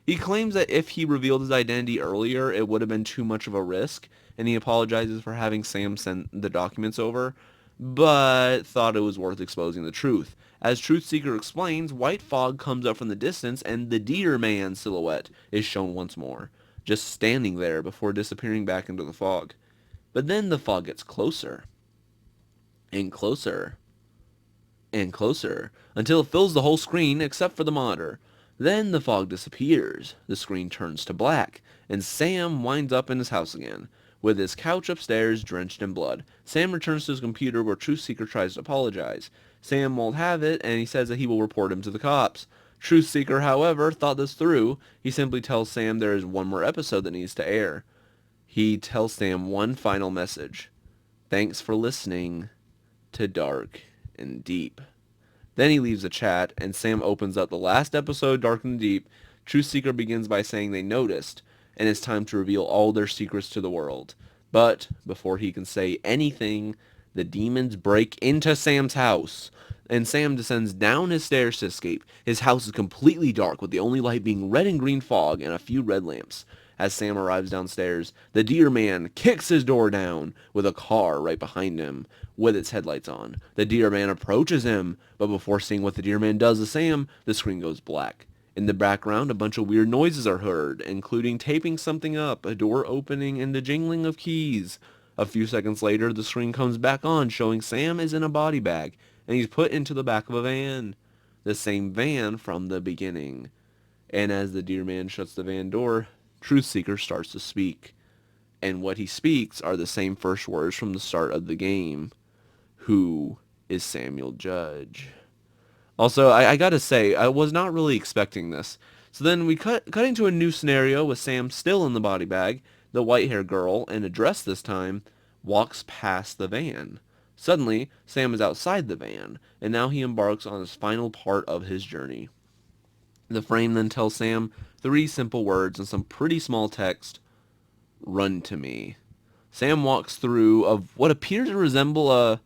He claims that if he revealed his identity earlier, it would have been too much of a risk, and he apologizes for having Sam send the documents over, but thought it was worth exposing the truth. As Truthseeker explains, white fog comes up from the distance, and the deer man silhouette is shown once more, just standing there before disappearing back into the fog. But then the fog gets closer, and closer, and closer, until it fills the whole screen except for the monitor. Then the fog disappears, the screen turns to black, and Sam winds up in his house again, with his couch upstairs drenched in blood. Sam returns to his computer where Truth Seeker tries to apologize. Sam won't have it, and he says that he will report him to the cops. Truth Seeker, however, thought this through. He simply tells Sam there is one more episode that needs to air. He tells Sam one final message. Thanks for listening to Dark and Deep. Then he leaves the chat, and Sam opens up the last episode, Dark and Deep. Truth Seeker begins by saying they noticed, and it's time to reveal all their secrets to the world. But before he can say anything, the demons break into Sam's house, and Sam descends down his stairs to escape. His house is completely dark, with the only light being red and green fog and a few red lamps. As Sam arrives downstairs, the Deer Man kicks his door down with a car right behind him with its headlights on. The Deer Man approaches him, but before seeing what the Deer Man does to Sam, the screen goes black. In the background, a bunch of weird noises are heard, including taping something up, a door opening, and the jingling of keys. A few seconds later, the screen comes back on, showing Sam is in a body bag, and he's put into the back of a van. The same van from the beginning. And as the Deer Man shuts the van door, Truth Seeker starts to speak. And what he speaks are the same first words from the start of the game. Who is Samuel Judge? Also, I gotta say, I was not really expecting this. So then we cutting to a new scenario with Sam still in the body bag. The white-haired girl, in a dress this time, walks past the van. Suddenly, Sam is outside the van, and now he embarks on his final part of his journey. The frame then tells Sam 3 simple words and some pretty small text. Run to me. Sam walks through of what appears to resemble a...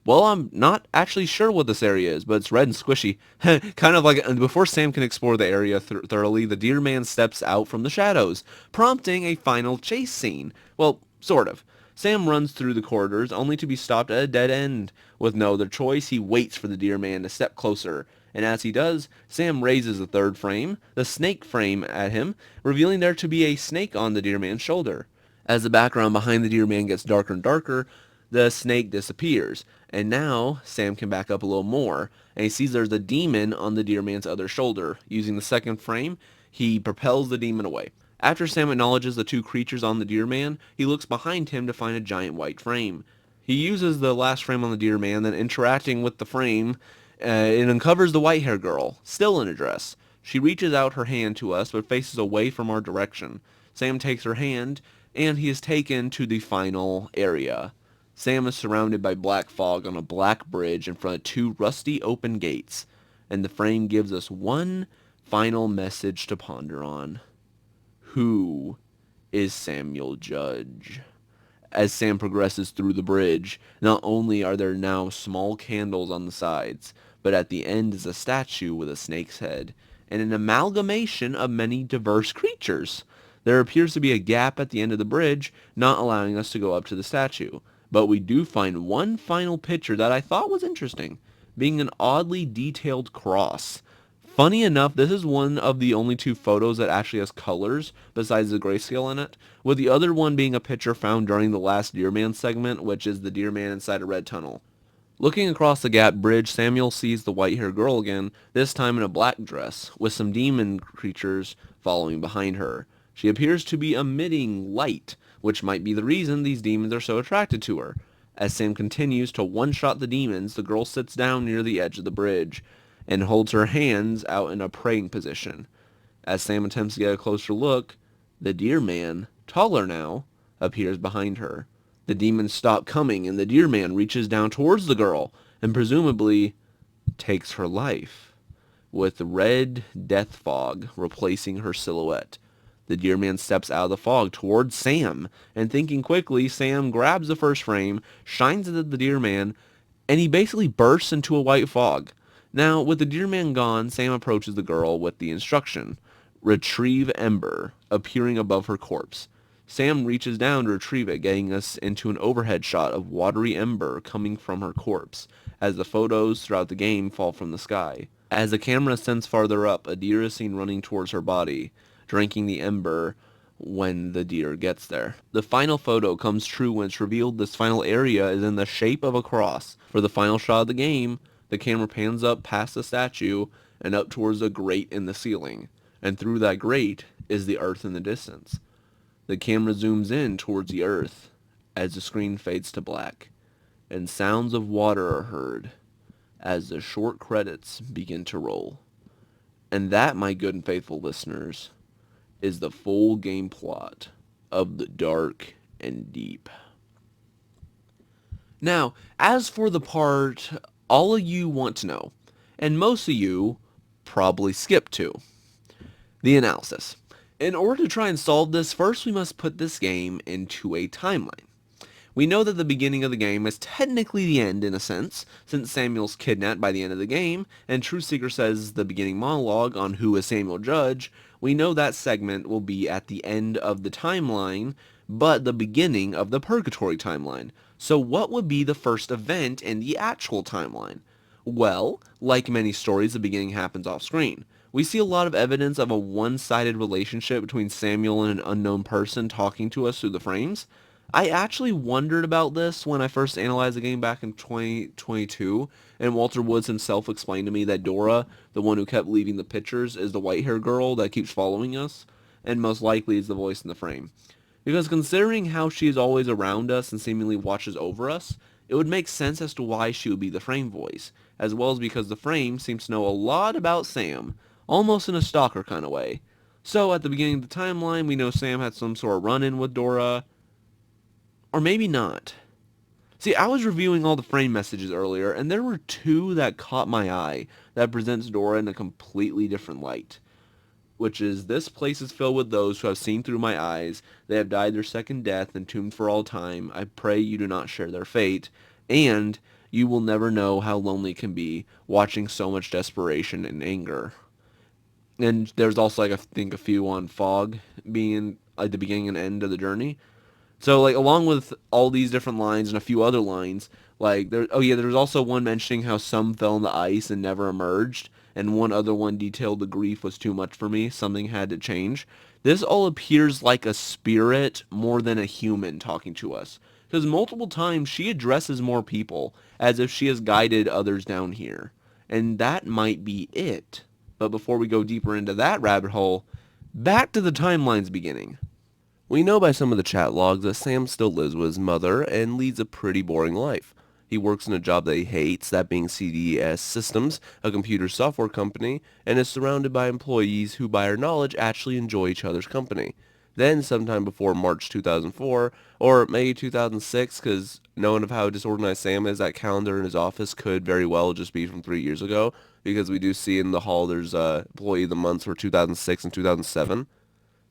Well, I'm not actually sure what this area is, but it's red and squishy. Kind of like before Sam can explore the area thoroughly, the Deer Man steps out from the shadows, prompting a final chase scene. Well, sort of. Sam runs through the corridors, only to be stopped at a dead end. With no other choice, he waits for the Deer Man to step closer. And as he does, Sam raises the third frame, the snake frame, at him, revealing there to be a snake on the Deer Man's shoulder. As the background behind the Deer Man gets darker and darker, the snake disappears. And now, Sam can back up a little more, and he sees there's a demon on the Deer Man's other shoulder. Using the second frame, he propels the demon away. After Sam acknowledges the 2 creatures on the Deer Man, he looks behind him to find a giant white frame. He uses the last frame on the Deer Man, then interacting with the frame, it uncovers the white-haired girl, still in a dress. She reaches out her hand to us, but faces away from our direction. Sam takes her hand, and he is taken to the final area. Sam is surrounded by black fog on a black bridge in front of 2 rusty open gates, and the frame gives us one final message to ponder on. Who is Samuel Judge? As Sam progresses through the bridge, not only are there now small candles on the sides, but at the end is a statue with a snake's head, and an amalgamation of many diverse creatures. There appears to be a gap at the end of the bridge, not allowing us to go up to the statue. But we do find one final picture that I thought was interesting, being an oddly detailed cross. Funny enough, this is one of the only 2 photos that actually has colors besides the grayscale in it, with the other one being a picture found during the last Deer Man segment, which is the Deer Man inside a red tunnel. Looking across the gap bridge, Samuel sees the white-haired girl again, this time in a black dress, with some demon creatures following behind her. She appears to be emitting light, which might be the reason these demons are so attracted to her. As Sam continues to one-shot the demons, the girl sits down near the edge of the bridge and holds her hands out in a praying position. As Sam attempts to get a closer look, the Deer Man, taller now, appears behind her. The demons stop coming, and the Deer Man reaches down towards the girl and presumably takes her life, with red death fog replacing her silhouette. The Deer Man steps out of the fog towards Sam, and thinking quickly, Sam grabs the first frame, shines it at the Deer Man, and he basically bursts into a white fog. Now, with the Deer Man gone, Sam approaches the girl with the instruction, retrieve ember, appearing above her corpse. Sam reaches down to retrieve it, getting us into an overhead shot of watery ember coming from her corpse, as the photos throughout the game fall from the sky. As the camera ascends farther up, a deer is seen running towards her body, drinking the ember when the deer gets there. The final photo comes true when it's revealed this final area is in the shape of a cross. For the final shot of the game, the camera pans up past the statue, and up towards a grate in the ceiling. And through that grate is the earth in the distance. The camera zooms in towards the earth as the screen fades to black, and sounds of water are heard as the short credits begin to roll. And that, my good and faithful listeners, is the full game plot of The Dark and Deep. Now, as for the part all of you want to know, and most of you probably skip to, the analysis. In order to try and solve this, first we must put this game into a timeline. We know that the beginning of the game is technically the end in a sense, since Samuel's kidnapped by the end of the game, and Truth Seeker says the beginning monologue on who is Samuel Judge. We know that segment will be at the end of the timeline, but the beginning of the Purgatory timeline. So what would be the first event in the actual timeline? Well, like many stories, the beginning happens off screen. We see a lot of evidence of a one-sided relationship between Samuel and an unknown person talking to us through the frames. I actually wondered about this when I first analyzed the game back in 2022, and Walter Woods himself explained to me that Dora, the one who kept leaving the pictures, is the white-haired girl that keeps following us, and most likely is the voice in the frame. Because considering how she is always around us and seemingly watches over us, it would make sense as to why she would be the frame voice, as well as because the frame seems to know a lot about Sam, almost in a stalker kind of way. So at the beginning of the timeline, we know Sam had some sort of run-in with Dora, or maybe not. See, I was reviewing all the frame messages earlier, and there were two that caught my eye that presents Dora in a completely different light. Which is, this place is filled with those who have seen through my eyes. They have died their second death, entombed for all time. I pray you do not share their fate. And you will never know how lonely it can be watching so much desperation and anger. And there's also, like, I think a few on fog being at the beginning and end of the journey. So, like, along with all these different lines and a few other lines, like, there's also one mentioning how some fell in the ice and never emerged, and one other one detailed the grief was too much for me, something had to change. This all appears like a spirit more than a human talking to us, because multiple times she addresses more people, as if she has guided others down here. And that might be it. But before we go deeper into that rabbit hole, back to the timeline's beginning. We know by some of the chat logs that Sam still lives with his mother and leads a pretty boring life. He works in a job that he hates, that being CDS Systems, a computer software company, and is surrounded by employees who, by our knowledge, actually enjoy each other's company. Then, sometime before March 2004, or May 2006, because knowing of how disorganized Sam is, that calendar in his office could very well just be from 3 years ago, because we do see in the hall there's employee of the months for 2006 and 2007.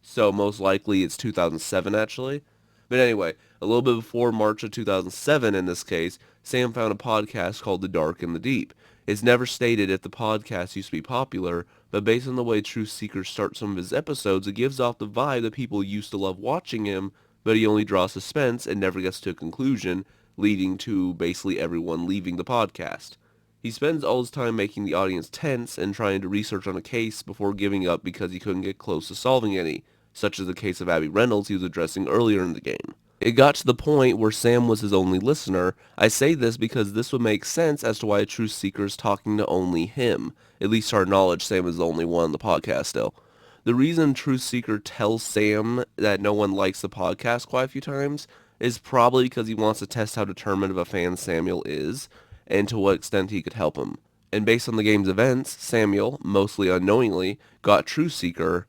So most likely it's 2007 actually. But anyway, a little bit before March of 2007 in this case, Sam found a podcast called The Dark and the Deep. It's never stated if the podcast used to be popular, but based on the way Truth Seeker starts some of his episodes, it gives off the vibe that people used to love watching him, but he only draws suspense and never gets to a conclusion, leading to basically everyone leaving the podcast. He spends all his time making the audience tense and trying to research on a case before giving up because he couldn't get close to solving any, such as the case of Abby Reynolds he was addressing earlier in the game. It got to the point where Sam was his only listener. I say this because this would make sense as to why a Truth Seeker is talking to only him. At least to our knowledge, Sam is the only one on the podcast still. The reason Truth Seeker tells Sam that no one likes the podcast quite a few times is probably because he wants to test how determined of a fan Samuel is, and to what extent he could help him. And based on the game's events, Samuel, mostly unknowingly, got Truth Seeker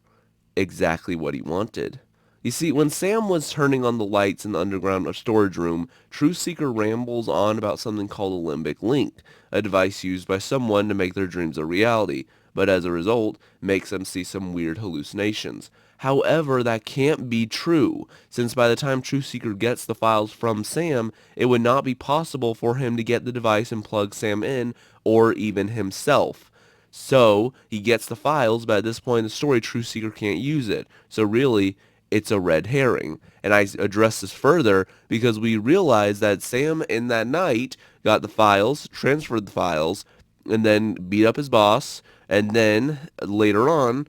exactly what he wanted. You see, when Sam was turning on the lights in the underground storage room, Truth Seeker rambles on about something called a limbic link, a device used by someone to make their dreams a reality, but as a result, makes them see some weird hallucinations. However, that can't be true, since by the time Truth Seeker gets the files from Sam, it would not be possible for him to get the device and plug Sam in, or even himself. So, he gets the files, but at this point in the story, Truth Seeker can't use it. So really, it's a red herring. And I address this further because we realize that Sam in that night got the files, transferred the files, and then beat up his boss, and then later on,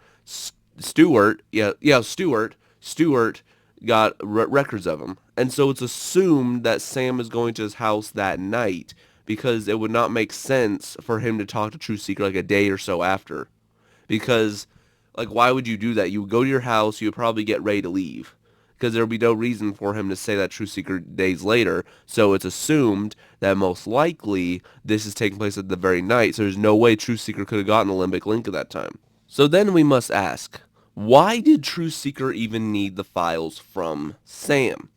Stewart got records of him. And so it's assumed that Sam is going to his house that night, because it would not make sense for him to talk to Truth Seeker like a day or so after. Because, like, why would you do that? You would go to your house, you would probably get ready to leave. Because there would be no reason for him to say that Truth Seeker days later. So it's assumed that most likely this is taking place at the very night. So there's no way Truth Seeker could have gotten a limbic link at that time. So then we must ask, why did Truth Seeker even need the files from Sam?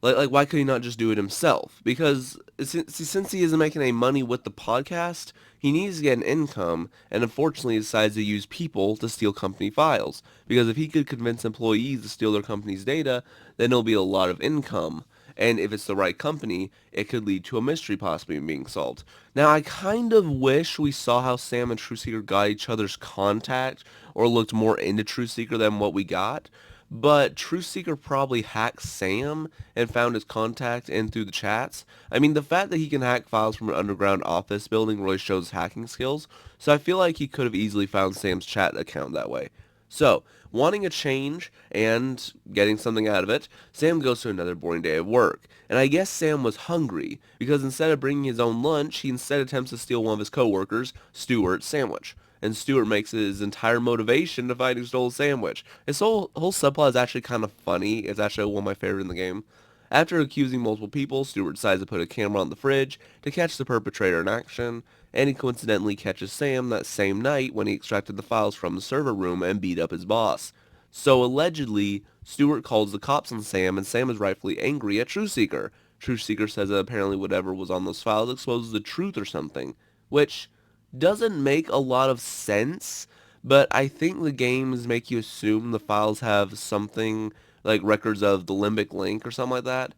Like why could he not just do it himself? Because since he isn't making any money with the podcast, he needs to get an income, and unfortunately he decides to use people to steal company files. Because if he could convince employees to steal their company's data, then there'll be a lot of income. And if it's the right company, it could lead to a mystery possibly being solved. Now, I kind of wish we saw how Sam and Truthseeker got each other's contact, or looked more into Truthseeker than what we got. But Truthseeker probably hacked Sam and found his contact in through the chats. I mean, the fact that he can hack files from an underground office building really shows his hacking skills, so I feel like he could have easily found Sam's chat account that way. So, wanting a change and getting something out of it, Sam goes to another boring day of work. And I guess Sam was hungry, because instead of bringing his own lunch, he instead attempts to steal one of his coworkers, Stuart's sandwich. And Stuart makes it his entire motivation to find who stole the sandwich. His whole subplot is actually kind of funny. It's actually one of my favorite in the game. After accusing multiple people, Stuart decides to put a camera on the fridge to catch the perpetrator in action, and he coincidentally catches Sam that same night when he extracted the files from the server room and beat up his boss. So allegedly, Stuart calls the cops on Sam, and Sam is rightfully angry at Truthseeker. Truthseeker says that apparently whatever was on those files exposes the truth or something, which doesn't make a lot of sense, but I think the games make you assume the files have something like records of the limbic link or something like that.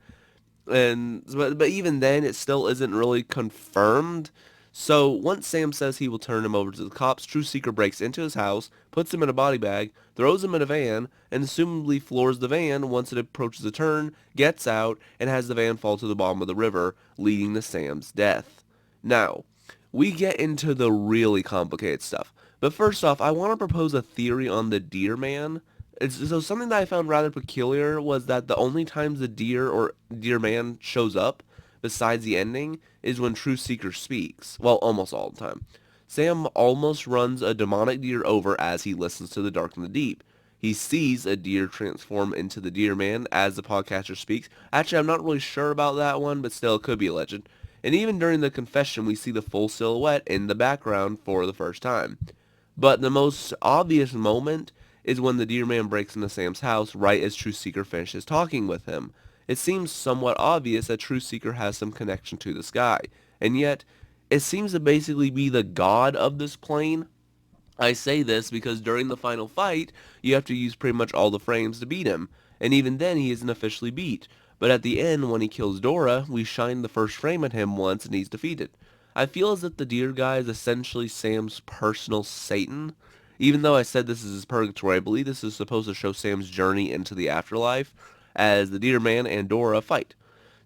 And but even then it still isn't really confirmed. So once Sam says he will turn him over to the cops, Truthseeker breaks into his house, puts him in a body bag, throws him in a van, and assumably floors the van once it approaches a turn, gets out, and has the van fall to the bottom of the river, leading to Sam's death. Now, we get into the really complicated stuff. But first off, I want to propose a theory on the deer man. So something that I found rather peculiar was that the only times the deer or deer man shows up, besides the ending, is when Truthseeker speaks. Well, almost all the time. Sam almost runs a demonic deer over as he listens to the dark and the deep. He sees a deer transform into the deer man as the podcaster speaks. Actually, I'm not really sure about that one, but still, it could be a legend. And even during the confession, we see the full silhouette in the background for the first time. But the most obvious moment is when the deer man breaks into Sam's house right as Truthseeker finishes talking with him. It seems somewhat obvious that Truthseeker has some connection to this guy, and yet it seems to basically be the god of this plane. I say this because during the final fight, you have to use pretty much all the frames to beat him, and even then he isn't officially beat. But at the end, when he kills Dora, we shine the first frame at him once and he's defeated. I feel as if the deer guy is essentially Sam's personal Satan. Even though I said this is his purgatory, I believe this is supposed to show Sam's journey into the afterlife, as the deer man and Dora fight.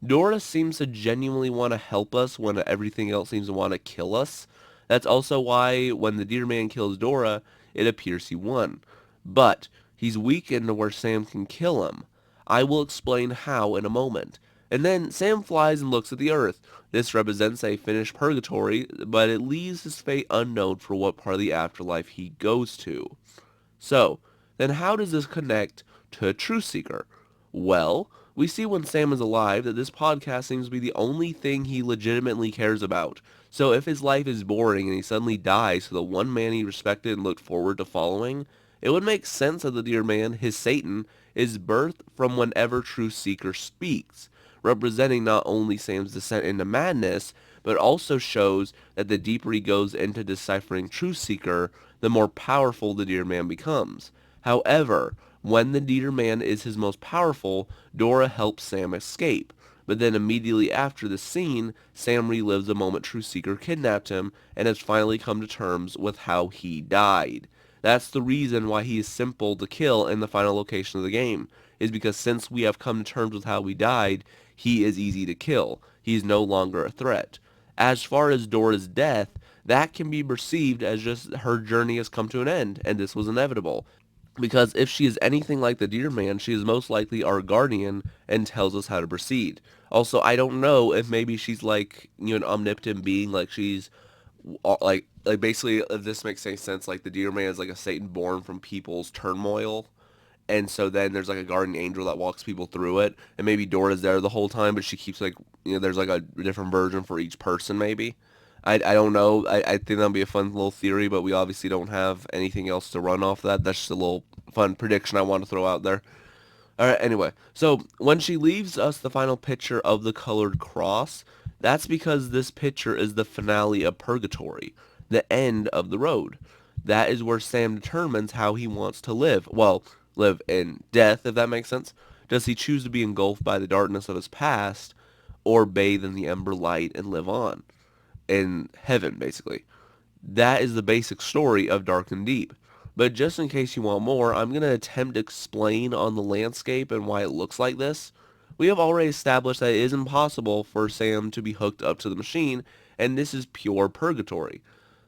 Dora seems to genuinely want to help us when everything else seems to want to kill us. That's also why when the deer man kills Dora, it appears he won. But he's weakened to where Sam can kill him. I will explain how in a moment. And then Sam flies and looks at the earth. This represents a finished purgatory, but it leaves his fate unknown for what part of the afterlife he goes to. So, then how does this connect to a truth seeker? Well, we see when Sam is alive that this podcast seems to be the only thing he legitimately cares about. So if his life is boring and he suddenly dies to the one man he respected and looked forward to following, it would make sense that the dear man, his Satan, is birthed from whenever Truth Seeker speaks, representing not only Sam's descent into madness, but also shows that the deeper he goes into deciphering Truth Seeker, the more powerful the dear man becomes. However, when the deer man is his most powerful, Dora helps Sam escape. But then immediately after the scene, Sam relives the moment Truthseeker kidnapped him and has finally come to terms with how he died. That's the reason why he is simple to kill in the final location of the game, is because since we have come to terms with how we died, he is easy to kill. He is no longer a threat. As far as Dora's death, that can be perceived as just her journey has come to an end, and this was inevitable. Because if she is anything like the deer man, she is most likely our guardian and tells us how to proceed. Also, I don't know if maybe she's like, an omnipotent being, like she's like basically, if this makes any sense, like the deer man is like a Satan born from people's turmoil, and so then there's like a guardian angel that walks people through it, and maybe Dora's there the whole time, but she keeps like, there's like a different version for each person maybe. I don't know. I think that'll be a fun little theory, but we obviously don't have anything else to run off that. That's just a little fun prediction I want to throw out there. All right, anyway. So when she leaves us the final picture of the colored cross, that's because this picture is the finale of purgatory, the end of the road. That is where Sam determines how he wants to live. Well, live in death, if that makes sense. Does he choose to be engulfed by the darkness of his past, or bathe in the ember light and live on? In heaven, basically. That is the basic story of Dark and Deep. But just in case you want more, I'm going to attempt to explain on the landscape and why it looks like this. We have already established that it is impossible for Sam to be hooked up to the machine, and this is pure purgatory.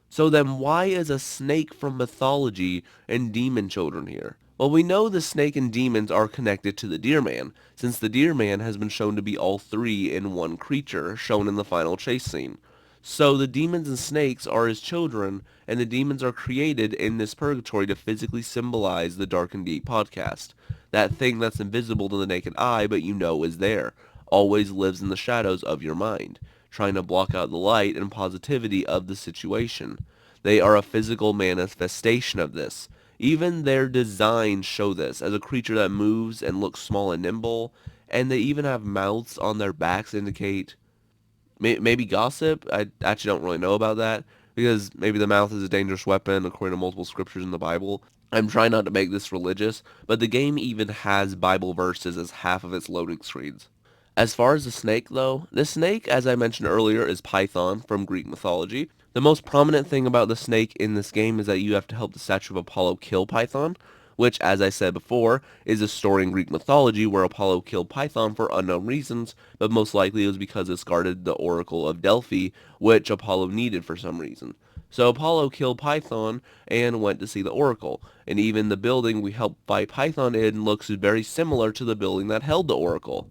So then why is a snake from mythology and demon children here? Well, we know the snake and demons are connected to the deer man, since the deer man has been shown to be all three in one creature, shown in the final chase scene. So the demons and snakes are his children, and the demons are created in this purgatory to physically symbolize the Dark and Deep podcast. That thing that's invisible to the naked eye, but you know is there, always lives in the shadows of your mind, trying to block out the light and positivity of the situation. They are a physical manifestation of this. Even their designs show this, as a creature that moves and looks small and nimble, and they even have mouths on their backs to indicate maybe gossip. I actually don't really know about that, because maybe the mouth is a dangerous weapon according to multiple scriptures in the Bible. I'm trying not to make this religious, but the game even has Bible verses as half of its loading screens. As far as the snake, though, the snake, as I mentioned earlier, is Python from Greek mythology. The most prominent thing about the snake in this game is that you have to help the statue of Apollo kill Python, which, as I said before, is a story in Greek mythology where Apollo killed Python for unknown reasons, but most likely it was because it guarded the Oracle of Delphi, which Apollo needed for some reason. So Apollo killed Python and went to see the Oracle, and even the building we helped fight Python in looks very similar to the building that held the Oracle.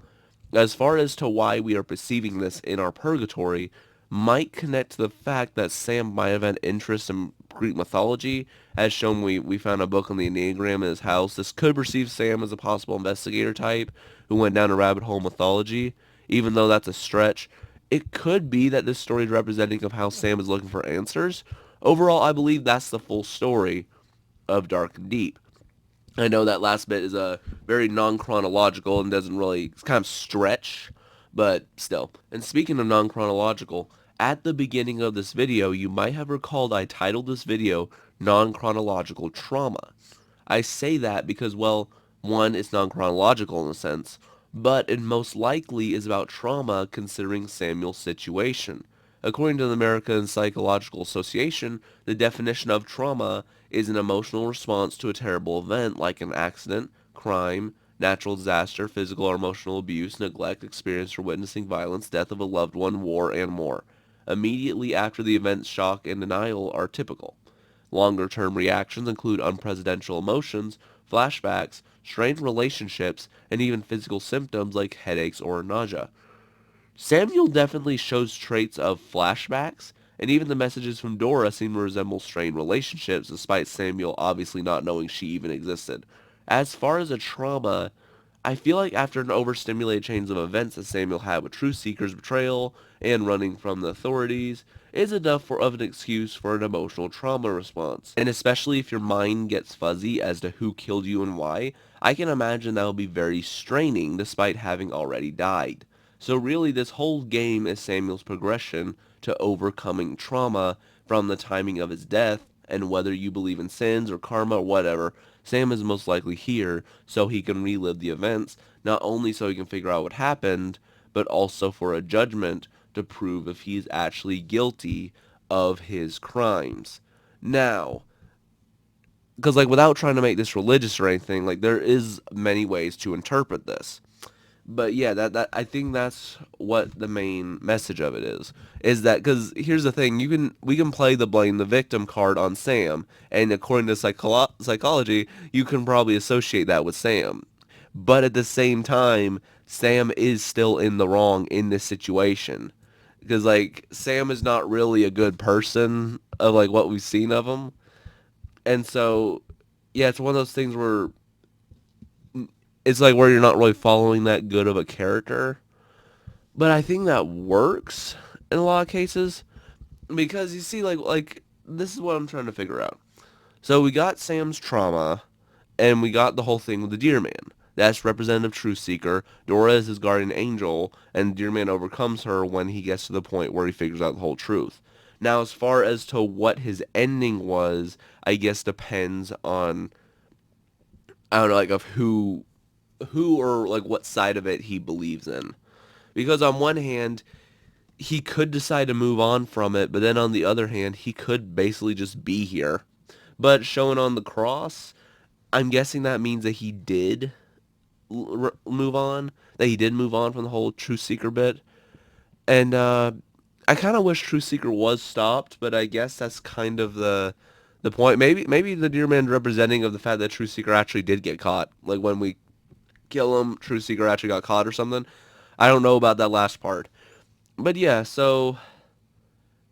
As far as to why we are perceiving this in our purgatory, might connect to the fact that Sam might have had interest in Greek mythology. As shown, we found a book on the Enneagram in his house. This could perceive Sam as a possible investigator type who went down a rabbit hole in mythology, even though that's a stretch. It could be that this story is representing of how Sam is looking for answers. Overall, I believe that's the full story of Dark and Deep. I know that last bit is a very non-chronological and doesn't really, it's kind of stretch, but still. And speaking of non-chronological, at the beginning of this video, you might have recalled I titled this video Non-Chronological Trauma. I say that because, well, one, it's non-chronological in a sense, but it most likely is about trauma considering Samuel's situation. According to the American Psychological Association, the definition of trauma is an emotional response to a terrible event like an accident, crime, natural disaster, physical or emotional abuse, neglect, experience or witnessing violence, death of a loved one, war, and more. Immediately after the event, shock and denial are typical. Longer-term reactions include unprecedented emotions, flashbacks, strained relationships, and even physical symptoms like headaches or nausea. Samuel definitely shows traits of flashbacks, and even the messages from Dora seem to resemble strained relationships, despite Samuel obviously not knowing she even existed. As far as a trauma, I feel like after an overstimulated chain of events that Samuel had with Truth Seeker's betrayal and running from the authorities, is enough of an excuse for an emotional trauma response. And especially if your mind gets fuzzy as to who killed you and why, I can imagine that will be very straining despite having already died. So really this whole game is Samuel's progression to overcoming trauma from the timing of his death, and whether you believe in sins or karma or whatever, Sam is most likely here so he can relive the events, not only so he can figure out what happened, but also for a judgment to prove if he is actually guilty of his crimes. Now, because like without trying to make this religious or anything, like there is many ways to interpret this. But yeah, that I think that's what the main message of it is that because here's the thing, we can play the blame the victim card on Sam, and according to psychology, you can probably associate that with Sam, but at the same time, Sam is still in the wrong in this situation because like Sam is not really a good person of like what we've seen of him, and so yeah, it's one of those things where it's like where you're not really following that good of a character. But I think that works in a lot of cases because you see, like this is what I'm trying to figure out. So we got Sam's trauma, and we got the whole thing with the Deer Man. That's Representative Truth Seeker. Dora is his guardian angel, and Deer Man overcomes her when he gets to the point where he figures out the whole truth. Now, as far as to what his ending was, I guess depends on I don't know, like of who or like what side of it he believes in. Because on one hand, he could decide to move on from it, but then on the other hand, he could basically just be here. But showing on the cross, I'm guessing that means that he did move on, that he did move on from the whole Truth Seeker bit. And I kind of wish Truth Seeker was stopped, but I guess that's kind of the point. Maybe the Deer Man's representing of the fact that Truth Seeker actually did get caught. Like when we kill him, Truth Seeker actually got caught or something. I don't know about that last part. But yeah, so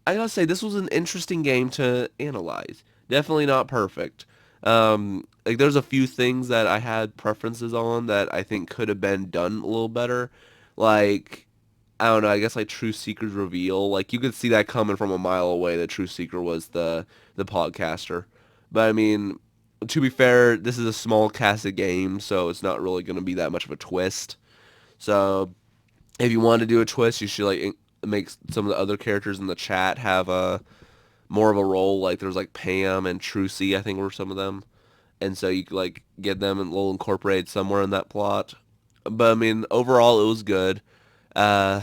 I gotta say this was an interesting game to analyze. Definitely not perfect. Like there's a few things that I had preferences on that I think could have been done a little better. Like I don't know, I guess like True Seeker's reveal. Like you could see that coming from a mile away that True Seeker was the podcaster. But I mean, to be fair, this is a small casted game, so it's not really going to be that much of a twist. So if you want to do a twist, you should like make some of the other characters in the chat have a more of a role. Like there's like Pam and Trucy, I think were some of them, and so you could like get them and we'll incorporate somewhere in that plot. But I mean, overall, it was good. Uh,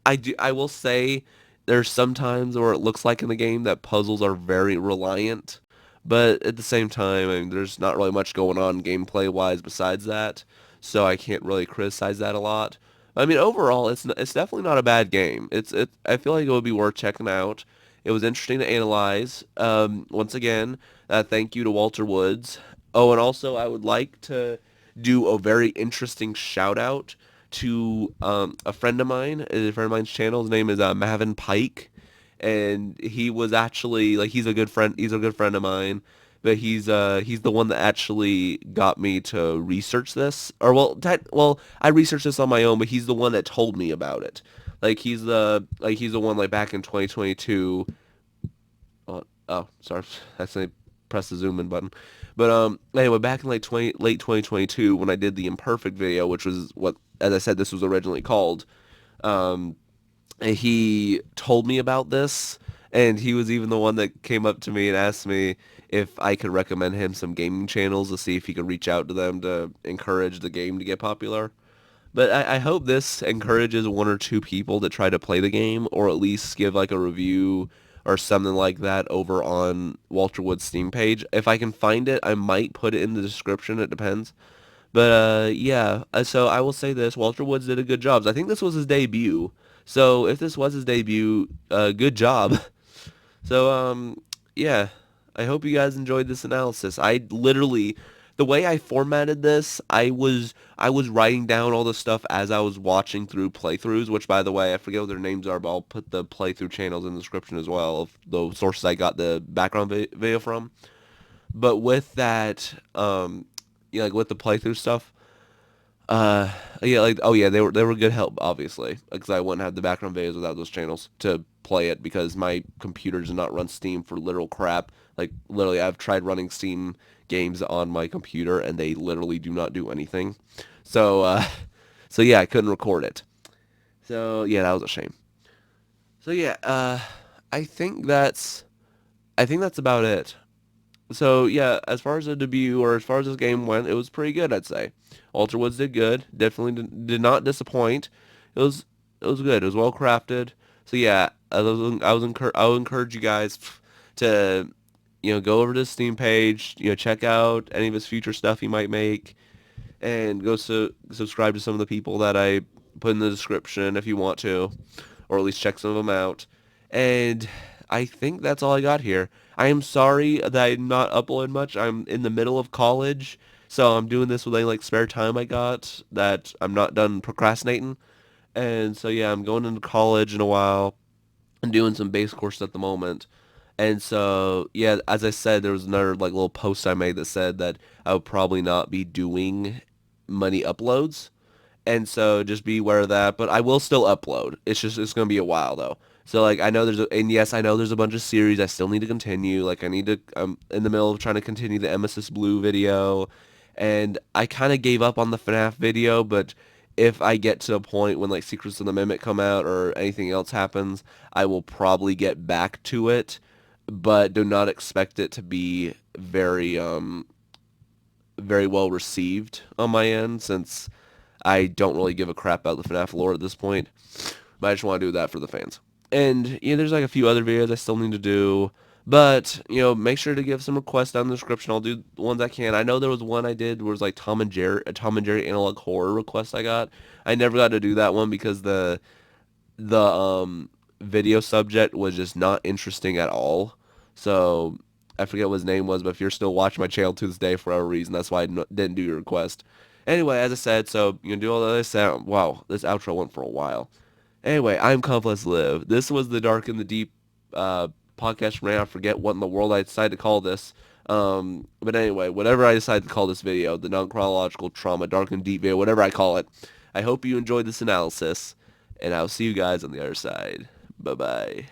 I will say there's some times where it looks like in the game that puzzles are very reliant, but at the same time, I mean, there's not really much going on gameplay wise besides that, so I can't really criticize that a lot. I mean, overall, it's definitely not a bad game. I feel like it would be worth checking out. It was interesting to analyze. Once again, thank you to Walter Woods. Oh, and also I would like to do a very interesting shout out to a friend of mine, a friend of mine's channel. His name is Mavin Pike, and he was actually like he's a good friend. He's a good friend of mine, but he's the one that actually got me to research this. Or well, I researched this on my own, but he's the one that told me about it. He's the one like back in 2022. Oh, sorry, that's I press the zoom in button. But anyway, back in like late 2022 when I did the imperfect video, which was what, as I said, this was originally called. Um, he told me about this, and he was even the one that came up to me and asked me if I could recommend him some gaming channels to see if he could reach out to them to encourage the game to get popular. But I hope this encourages one or two people to try to play the game, or at least give like a review or something like that over on Walter Wood's Steam page. If I can find it, I might put it in the description. It depends. But yeah, so I will say this: Walter Woods did a good job. I think this was his debut. So if this was his debut, good job. So yeah, I hope you guys enjoyed this analysis. I literally, the way I formatted this, I was writing down all the stuff as I was watching through playthroughs. Which, by the way, I forget what their names are, but I'll put the playthrough channels in the description as well of the sources I got the background video from. But with that, yeah, like with the playthrough stuff, uh, yeah, like oh yeah, they were good help obviously because I wouldn't have the background videos without those channels to play it because my computer does not run Steam for literal crap. Like literally, I've tried running Steam games on my computer and they literally do not do anything. So so yeah, I couldn't record it. So yeah, that was a shame. So yeah, I think that's I think that's about it. So yeah, as far as the debut or as far as this game went, it was pretty good, I'd say. Walter Woods did good. Definitely did not disappoint. It was it was good. It was well crafted. So yeah, I would encourage you guys to go over to the Steam page, check out any of his future stuff he might make. and go subscribe to some of the people that I put in the description if you want to, or at least check some of them out. And I think that's all I got here. I am sorry that I'm not uploading much. I'm in the middle of college, so I'm doing this with any like spare time I got that I'm not done procrastinating. And so yeah, I'm going into college in a while and doing some base course at the moment. And so, yeah, as I said, there was another like little post I made that said that I would probably not be doing many uploads. And so just be aware of that. But I will still upload. It's gonna be a while though. So like I know and yes, I know there's a bunch of series I still need to continue. Like I'm in the middle of trying to continue the Emesis Blue video, and I kind of gave up on the FNAF video. But if I get to a point when like Secrets of the Mimic come out or anything else happens, I will probably get back to it. But do not expect it to be very well received on my end since I don't really give a crap about the FNAF lore at this point, but I just want to do that for the fans. And there's like a few other videos I still need to do, but make sure to give some requests down in the description. I'll do the ones I can. I know there was one I did where it was like a Tom and Jerry analog horror request I got. I never got to do that one because the video subject was just not interesting at all. So I forget what his name was, but if you're still watching my channel to this day for a reason, that's why I didn't do your request. Anyway, as I said, so you can do all this. Wow, this outro went for a while. Anyway, I'm Complex Live. This was the Dark and the Deep podcast from now. I forget what in the world I decided to call this. But anyway, whatever I decide to call this video, the non-chronological trauma, dark and deep video, whatever I call it, I hope you enjoyed this analysis, and I'll see you guys on the other side. Bye-bye.